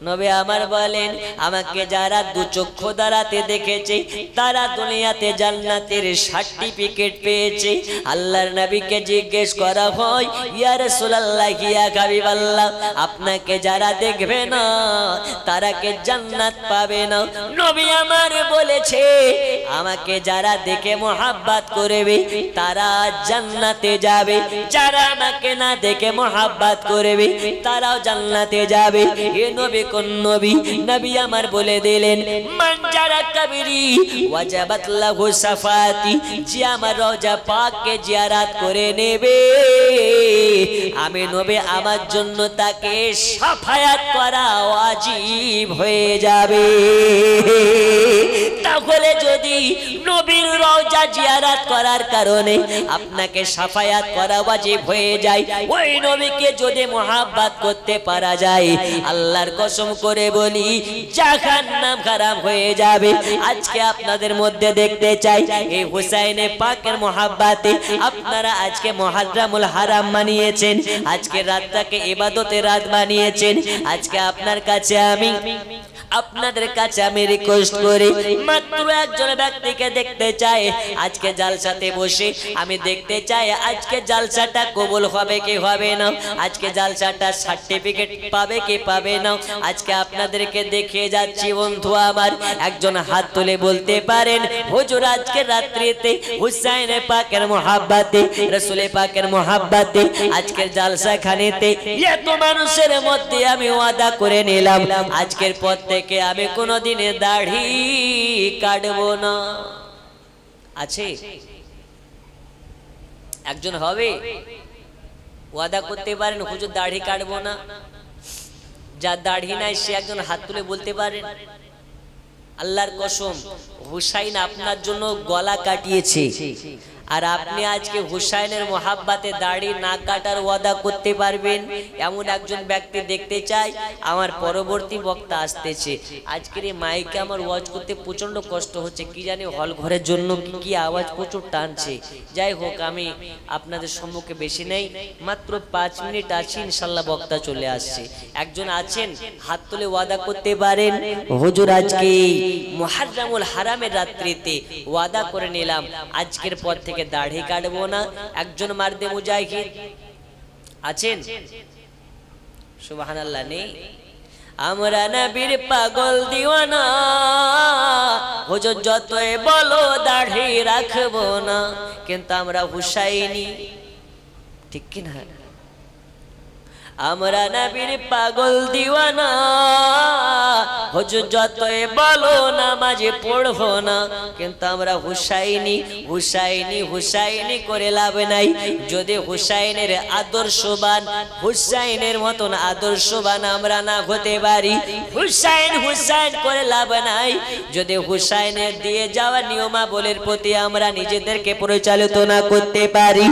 A: নবী আমার বলেন, আমাকে যারা 2 চক্ষু দ্বারাতে দেখেছে তারা দুনিয়াতে জান্নাতের সার্টিফিকেট পেয়েছে। আল্লাহর নবীকে জিজ্ঞেস করা হয়, ইয়া রাসূলুল্লাহ, ইয়া হাবিবাল্লাহ, আপনাকে যারা দেখবে না তারা কি জান্নাত পাবে না? নবী আমার বলেছে, আমাকে যারা দেখে মুহাব্বত করবে তারা জান্নাতে যাবে, যারা আমাকে না দেখে মুহাব্বত করবে তারাও জান্নাতে যাবে। এ নবী কোন নবী? নবী আমার বলে দিলেন, মান যারা কবরি ওয়াজাবাত লাহু সাফাতি, যে আমার রওজা পাককে জিয়ারত করে নেবে, আমি নবী আমার জন্য তাকে সাফায়াত করা ওয়াজিব হয়ে যাবে। তাহলে যদি নবীর রওজা জিয়ারত করার কারণে আপনাকে সাফায়াত করা ওয়াজিব হয়ে যায়, ওই নবীকে যদি মুহাব্বত করতে পারা যায়, আল্লাহর কসম করে বলি জাহান্নাম হারাম হয়ে যাবে। আজকে আপনাদের মধ্যে দেখতে চাই, এই হুসাইনে পাকের মুহাব্বতে আপনারা আজকে মুহররমুল হারাম মানিয়েছেন, আজকে রাতটাকে ইবাদতের রাত বানিয়েছেন। আজকে আপনার কাছে আমি আপনাদের কাছে আমি রিকোয়েস্ট করি, মাত্র একজন ব্যক্তিকে দেখতে চাই আজকে জালসাতে বসে, আমি দেখতে চাই আজকে জালসাটা কবুল হবে কি হবে না, আজকে জালসাটা সার্টিফিকেট পাবে কি পাবে না। আজকে আপনাদেরকে দেখিয়ে যাচ্ছি বন্ধু আমার, একজন হাত তুলে বলতে পারেন হুজুর আজকে রাত্রিতে হুসাইন পাকের মোহাব্বতে, রাসূল পাকের মোহাব্বতে আজকের জালসা খানেতে এত মানুষের মধ্যে আমি ওয়াদা করে নিলাম আজকের পর থেকে আমি কোনোদিন দাড়ি কাটবো না। আছে একজন হবে ওয়াদা করতে পারেন হুজুর দাড়ি কাটবো না? যার দাড়ি নাই সে একজন হাত তুলে বলতে পারেন? আল্লাহর কসম হুসাইন আপনার জন্য গলা কাটিয়েছে, আর আপনি আজকে হুসাইনের মোহাব্বতে দাড়ি না কাটার ওয়াদা করতে পারবেন? এমন একজন ব্যক্তি দেখতে চাই। আমার পরবর্তী বক্তা আসতেছে, আজকের এই মাইকে আমার ওয়াজ করতে প্রচন্ড কষ্ট হচ্ছে, কি জানি হল ঘরের জন্য কি আওয়াজ প্রচুর টানছে। যাই হোক আমি আপনাদের সম্মুখে বেশি নেই, মাত্র 5 মিনিট আছি, ইনশাল্লাহ বক্তা চলে আসছে। একজন আছেন হাত তুলে ওয়াদা করতে পারেন হুজুর আজকে মুহররমুল হারামের রাত্রিতে ওয়াদা করে নিলাম আজকের পর থেকে দাড়ি কাটবো না। একজন মারদে মুজাহিদ আছেন? সুবহানাল্লাহ নেই? আমরা নবীর পাগল দিওয়ানা, হুজুর যতই বলো দাড়ি রাখবো না, কিন্তু আমরা হুসাইনি, ঠিক কি না? আমরা নবীর পাগল দিওয়ানা, হুজুর যতই বলো নামাজে পড়বো না, কিন্তু আমরা হুসাইনি হুসাইনি হুসাইনি করে লাভ নাই। যদি হুসাইনের আদর্শবান, হুসাইনের মতন আদর্শবান আমরা না হতে পারি, হুসাইন হুসাইন করে লাভ নাই। যদি হুসাইনের দিয়ে যাওয়া নিয়মাবলীর প্রতি আমরা নিজেদেরকে পরিচালিত না করতে পারি।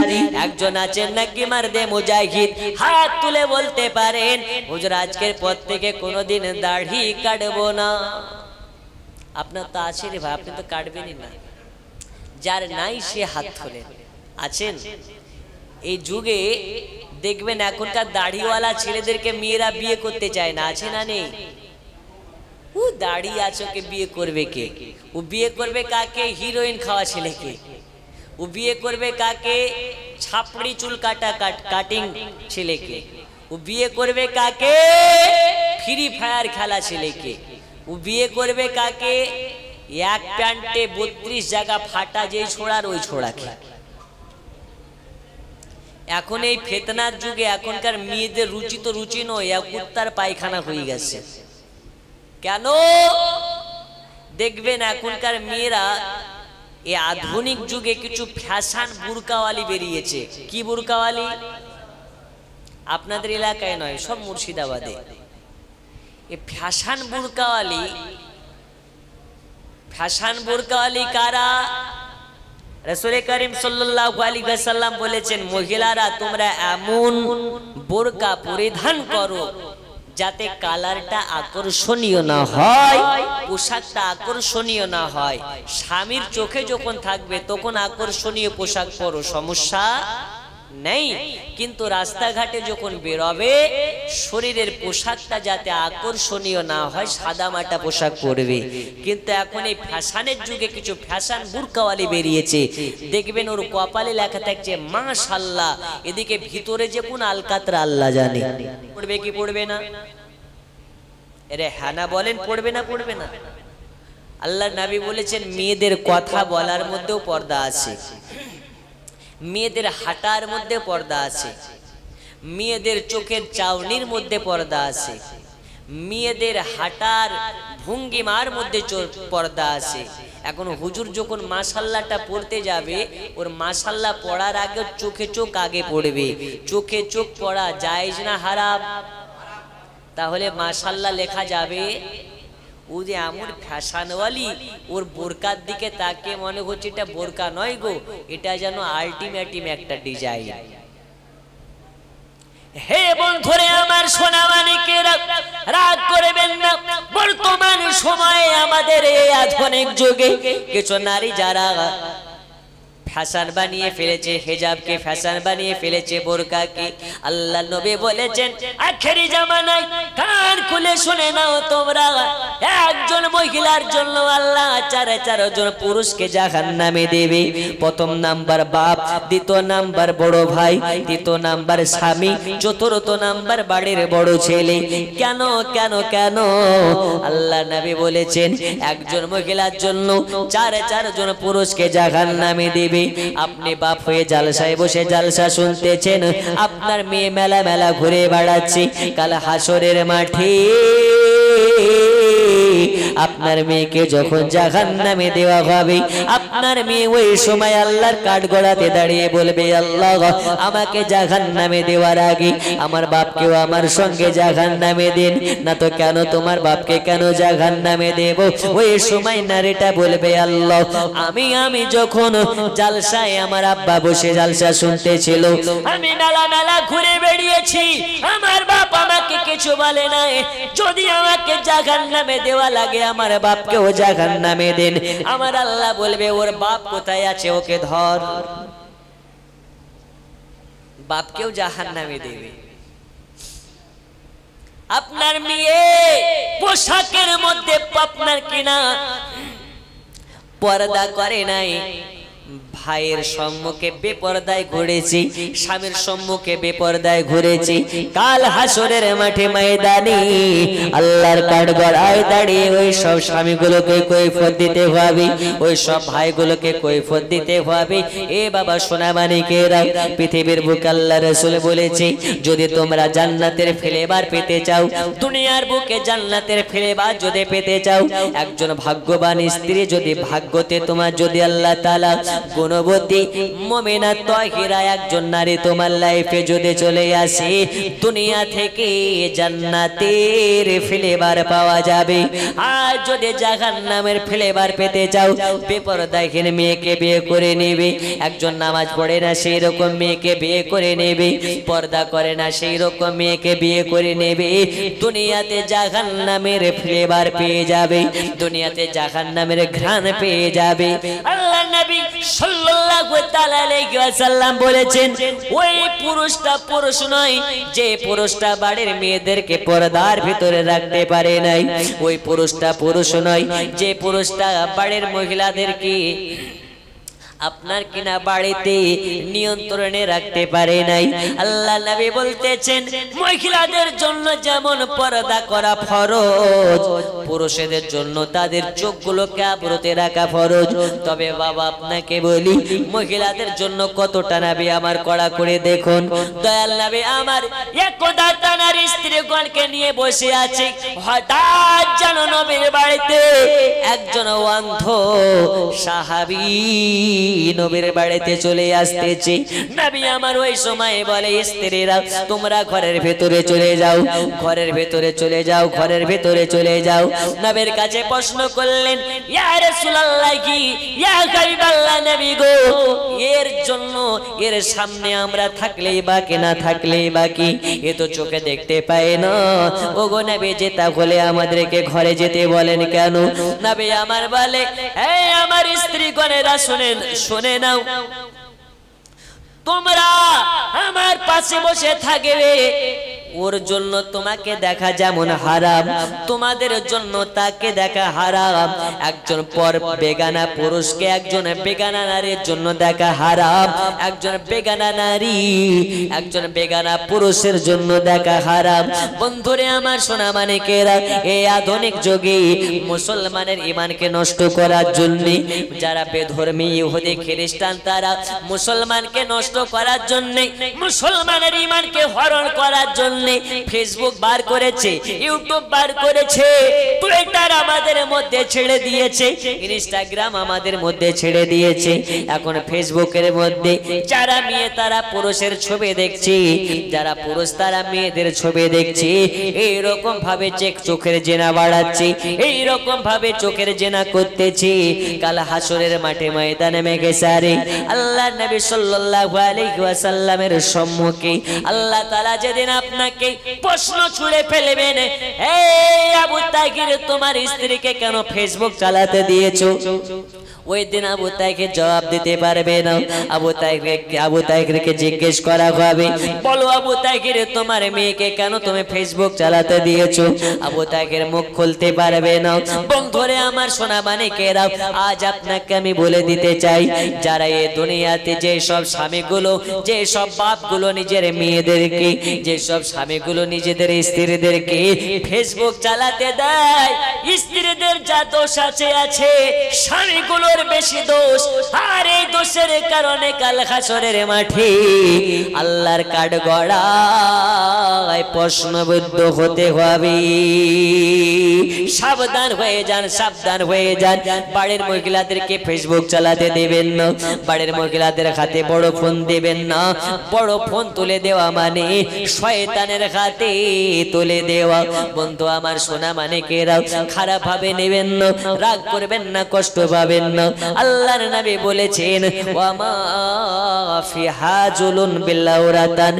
A: একজন আছেন নাকি মারদে মুজাহিদ, হাত তুলে বলতে পারেন হুজুর আজকের পর থেকে কোনোদিন দাড়ি কাটবো না। আপনার তো আছে রে ভাই, আপনি তো কাটবেনই না। যার নাই সে হাত তোলেন। আছেন? এই যুগে দেখবেন এখনকার দাড়িওয়ালা ছেলেদেরকে মেয়েরা বিয়ে করতে চায় না, আছে না নেই? ও দাড়ি আছে, ওকে বিয়ে করবে কে? ও বিয়ে করবে কাকে? হিরোইন খাওয়া ছেলেকে। ও বিয়ে করবে কাকে? ছাপড়ি চুল কাটা কাটিং ছেলেকে। ও বিয়ে করবে কাকে? ফ্রি ফায়ার খেলা ছেলেকে। ও বিয়ে করবে কাকে? এক প্যান্টে 32 জায়গা ফাটা যেই ছোড়ার ওই ছোড়াকে। এখন এই ফেতনার যুগে এখনকার মেয়েদের রুচি তো রুচি নয়, কুত্তার পায়খানা হয়ে গেছে। কেন? দেখবেন এখনকার মেয়েরা এই আধুনিক যুগে কিছু ফ্যাশন বুরকাওয়ালি বেরিয়েছে। কি বুরকাওয়ালি? আপনাদের এলাকায় নয়, সব মুর্শিদাবাদে। এই ফ্যাশন বুরকাওয়ালি কারা? রাসূল করিম সাল্লাল্লাহু আলাইহি ওয়াসাল্লাম বলেছেন, মহিলারা তোমরা এমন বোরকা পরিধান করো যাতে কালারটা আকর্ষণীয় না হয়, পোশাকটা আকর্ষণীয় না হয়। স্বামীর চোখে যখন থাকবে তখন আকর্ষণীয় পোশাক পরো, সমস্যা নেই, কিন্তু রাস্তাঘাটে যখন বেরোবে শরীরের পোশাকটা যাতে আকর্ষণীয় না হয়, সাদামাটা পোশাক পরবে। কিন্তু এখন এই ফ্যাশনের যুগে কিছু ফ্যাশন বুরকাওয়ালি বেরিয়েছে, দেখবেন ওর কপালে লেখা থাকছে মাশাআল্লাহ, এদিকে ভিতরে যে কোন আলকাতরা আল্লাহ জানে। পড়বে কি পড়বে না? আরে হ্যাঁ না বলেন, পড়বে না পড়বে না? আল্লাহর নবী বলেছেন মেয়েদের কথা বলার মধ্যেও পর্দা আছে, মেয়েদের হাঁটার মধ্যে পর্দা আছে, মেয়েদের চোখের চাউনির মধ্যে পর্দা আছে, মেয়েদের হাঁটার ভঙ্গিমার মধ্যে পর্দা আছে। এখন হুজুর যখন মাশাআল্লাহটা পড়তে যাবে, ওর মাশাআল্লাহ পড়ার আগে চোখে চোখ আগে পড়বে। চোখে চোখ পড়া জায়েজ না হারাম? তাহলে মাশাআল্লাহ লেখা যাবে? ও যে এমন ফ্যাশনওয়ালি, ওর বোরকার দিকে তাকে মনে হচ্ছে এটা বোরকা নয় গো, এটা যেন আলটিমেটিম একটা ডিজাইন। হে বন্ধুরে আমার, সোনা মানিকেরা, রাগ করবেন না। বর্তমান সময়ে আমাদের এই আধুনিক যুগে কিছু নারী যারা ফ্যাশন বানিয়ে ফেলেছে, হিজাবকে ফ্যাশন বানিয়ে ফেলেছে, বোরকাকে। আল্লাহ নবী বলেছেন আখেরি জামানায় কান খুলে শুনে নাও তোমরা, একজন মহিলার জন্য আল্লাহ 4 জন পুরুষকে জাহান্নামে দেবে। প্রথম নাম্বার বাপ, দ্বিতীয় নাম্বার বড় ভাই, তৃতীয় নাম্বার স্বামী, চতুর্থ নাম্বার বাড়ির বড় ছেলে। কেন কেন কেন? আল্লাহ নবী বলেছেন একজন মহিলার জন্য 4 জন পুরুষকে জাহান্নামে দেবে। আপনি বাপ হয়ে জালসায় বসে জালসা শুনতেছেন, আপনার মেয়ে মেলা মেলা ঘুরে বেড়াচ্ছে, কাল হাসরের মাঠে আপনার মেয়েকে যখন জাহান্নামে দেওয়া হবে, আপনার মেয়ে ওই সময় আল্লাহর কাঠগড়াতে দাঁড়িয়ে বলবে, আল্লাহ আমাকে জাহান্নামে দেওয়ার আগে আমার বাপকেও আমার সঙ্গে জাহান্নামে দিন না তো। কেন তোমার বাপকে কেন জাহান্নামে দেব? ওই সময় নারীটা বলবে, আল্লাহ আমি যখন জালসায় আমার আব্বা বসে জালসা শুনতেছিল, আমি মেলা মেলা ঘুরে বেরিয়েছি, আমার বাপ আমাকে কিছু বলে নাই, যদি আমাকে জাহান্নামে দেওয়া লাগে আমার বাপকেও জাহান্নামে দেন। আমার আল্লাহ বলবে, ওর বাপ কোথায় আছে, ওকে ধর। বাপকেও জাহান্নামে দেবে। আপনার মেয়ে পোশাকের মধ্যে আপনার কিনা পর্দা করে নাই, ভাইয়ের সম্মুখে বেপরদায় ঘুরেছি, স্বামীর সম্মুখে বেপরদায় ঘুরেছি, কাল হাসরের মাঠে ময়দানে আল্লাহর কাঠগড়ায় দাঁড়িয়ে ওই সব স্বামীগুলোকে কৈফিয়ত দিতে হবে, ওই সব ভাইগুলোকে কৈফিয়ত দিতে হবে। এ বাবা সোনা মানিকেরা, পৃথিবীর বুকে আল্লাহ রাসূল বলেছে, যদি তোমরা জান্নাতের ফ্লেভার পেতে চাও, দুনিয়ার বুকে জান্নাতের ফ্লেভার যদি পেতে চাও, একজন ভাগ্যবান স্ত্রী যদি ভাগ্যতে তোমার যদি আল্লাহ তাআলা গুণবতী মুমিনা তাহিরা একজন নারী তোমার লাইফে যদি চলে আসে, দুনিয়া থেকে জান্নাতের ফ্লেভার পাওয়া যাবে। আর যদি জাহান্নামের ফ্লেভার পেতে চাও, বেপরদাহীন মেয়েকে বিয়ে করে নেবে। একজন নামাজ পড়ে না সেই রকম মেয়েকে বিয়ে করে নেবে, পর্দা করে না সেই রকম মেয়েকে বিয়ে করে নেবে। দুনিয়াতে জাহান্নামের ফ্লেভার পেয়ে যাবে, দুনিয়াতে জাহান্নামের ঘ্রাণ পেয়ে যাবে। আল্লাহ নবী সাল্লাল্লাহু তাআলা আলাইহি ওয়াসাল্লাম বলেছেন, ওই পুরুষটা পুরুষ নয় যে পুরুষটা বাড়ির মেয়েদেরকে পর্দার ভিতরে রাখতে পারে নাই, ওই পুরুষটা পুরুষ নয় যে পুরুষটা বাড়ির মহিলাদেরকে আপনার কিনা বাড়িতে নিয়ন্ত্রণে রাখতে পারে নাই। আল্লাহ নবী বলতেছেন, মহিলাদের জন্য যেমন পর্দা করা ফরজ, পুরুষদের জন্য তাদের চোখগুলোকে আবরতে রাখা ফরজ। তবে বাবা আপনাকে বলি, মহিলাদের জন্য কতটা নবী আমার কড়া করে দেখুন। দয়াল নবী আমার একদা তার স্ত্রীগণকে নিয়ে বসে আছে, হঠাৎ যেন নবীর বাড়িতে একজন অন্ধ সাহাবী নবীর বাড়িতে চলে আসতেছে। নবী আমার ওই সময় বলে, স্ত্রীরা তোমরা ঘরের ভেতরে চলে যাও, ঘরের ভেতরে চলে যাও, ঘরের ভেতরে চলে যাও। নবীর কাছে প্রশ্ন করলেন, ইয়া রাসূলুল্লাহ, কি ইয়া হাবিবাল্লাহ নবী গো, এর জন্য এর সামনে আমরা থাকলেই বা কি না থাকলেই বা কি, এ তো চোখে দেখতে পায় না। ওগো নবী, যে তাহলে আমাদেরকে ঘরে যেতে বলেন কেন? নবী আমার বলে, এই আমার স্ত্রীগণেরা শুনেন, শুনে নাও, তোমরা আমার পাশে বসে থাকবে, ওর জন্য তোমাকে দেখা যেমন হারাম, তোমাদের জন্য তাকে দেখা হারাম। একজন পর বেগানা পুরুষকে একজন বেগানা নারীর জন্য দেখা হারাম, একজন বেগানা নারী একজন বেগানা পুরুষের জন্য দেখা হারাম। বন্ধুরে আমার সোনা মানিকেরা, এই আধুনিক যুগে মুসলমানের ঈমানকে নষ্ট করার জন্য যারা বেধর্মী ইহুদি খ্রিস্টান, তারা মুসলমানকে নষ্ট করার জন্য, মুসলমানের ঈমানকে হরণ করার জন্য ফেসবুক বার করেছে, ইউটিউব বার করেছে, টুইটার আমাদের মধ্যে ছেড়ে দিয়েছে, ইনস্টাগ্রাম আমাদের মধ্যে ছেড়ে দিয়েছে। এখন ফেসবুকের মধ্যে যারা মেয়ে তারা পুরুষের ছবি দেখছে, যারা পুরুষ তারা মেয়েদের ছবি দেখছে, এইরকম ভাবে চোখের জেনা বাড়াচ্ছে, এইরকম ভাবে চোখের জেনা করতেছে। কাল হাসরের মাঠে ময়দানে মেঘেসারে আল্লাহ নবী সাল্লাল্লাহু আলাইহি ওয়াসাল্লামের সম্মুখে আল্লাহ তাআলা যেদিন আপনাকে প্রশ্ন ছুড়ে ফেলবেন, এই আবু তাহির তোমার স্ত্রীকে কেন ফেসবুক চালাতে দিয়েছো? ওই দিন আবু তাহেরকে জবাব দিতে পারবে না। আবু তাহেরকে জিজ্ঞেস করা হবে, বলো আবু তাহের, তোমার মেয়েকে কেন তুমি ফেসবুক চালাতে দিয়েছো? আবু তাহের মুখ খুলতে পারবে না। বন্ধুরে আমার সোনা মানিকেরা, আজ আপনাকে আমি বলে দিতে চাই, যারা এই দুনিয়াতে যে সব স্বামীগুলো, যে সব বাপগুলো নিজের মেয়েদেরকে, যে সব স্বামীগুলো নিজেদের স্ত্রীদেরকে ফেসবুক চালাতে দেয়, স্ত্রীদের যা দোষ আছে, স্বামীগুলোর বেশি দোষ। আর এই দোষের কারণে কাল হাসরের মাঠে আল্লাহর কাঠগড়ায় প্রশ্নবিদ্ধ হতে হবে। সাবধান হয়ে যান, সাবধান হয়ে যান। বাড়ির মহিলাদেরকে ফেসবুক চালাতে দেবেন না, বাড়ির মহিলাদের হাতে বড় ফোন দেবেন না। বড় ফোন তুলে দেওয়া মানে শয়তানের হাতে তুলে দেওয়া। বন্ধু আমার সোনা মানিকেরা, খারাপ ভাবে নেবেন না, রাগ করবেন না, কষ্ট পাবেন না। আল্লাহর নবী বলেছেন, ওয়ামা ফি হাজুলুন বিল্লাউরাতান,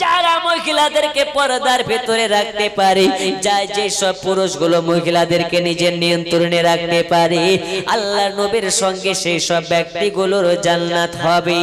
A: যারা মহিলাদেরকে পর্দার ভিতরে রাখতে পারে, যায় যে সব পুরুষগুলো মহিলাদেরকে নিজের নিয়ন্ত্রণে রাখতে পারে, আল্লাহর নবীর সঙ্গে সেই সব ব্যক্তিগুলোর জান্নাত হবে।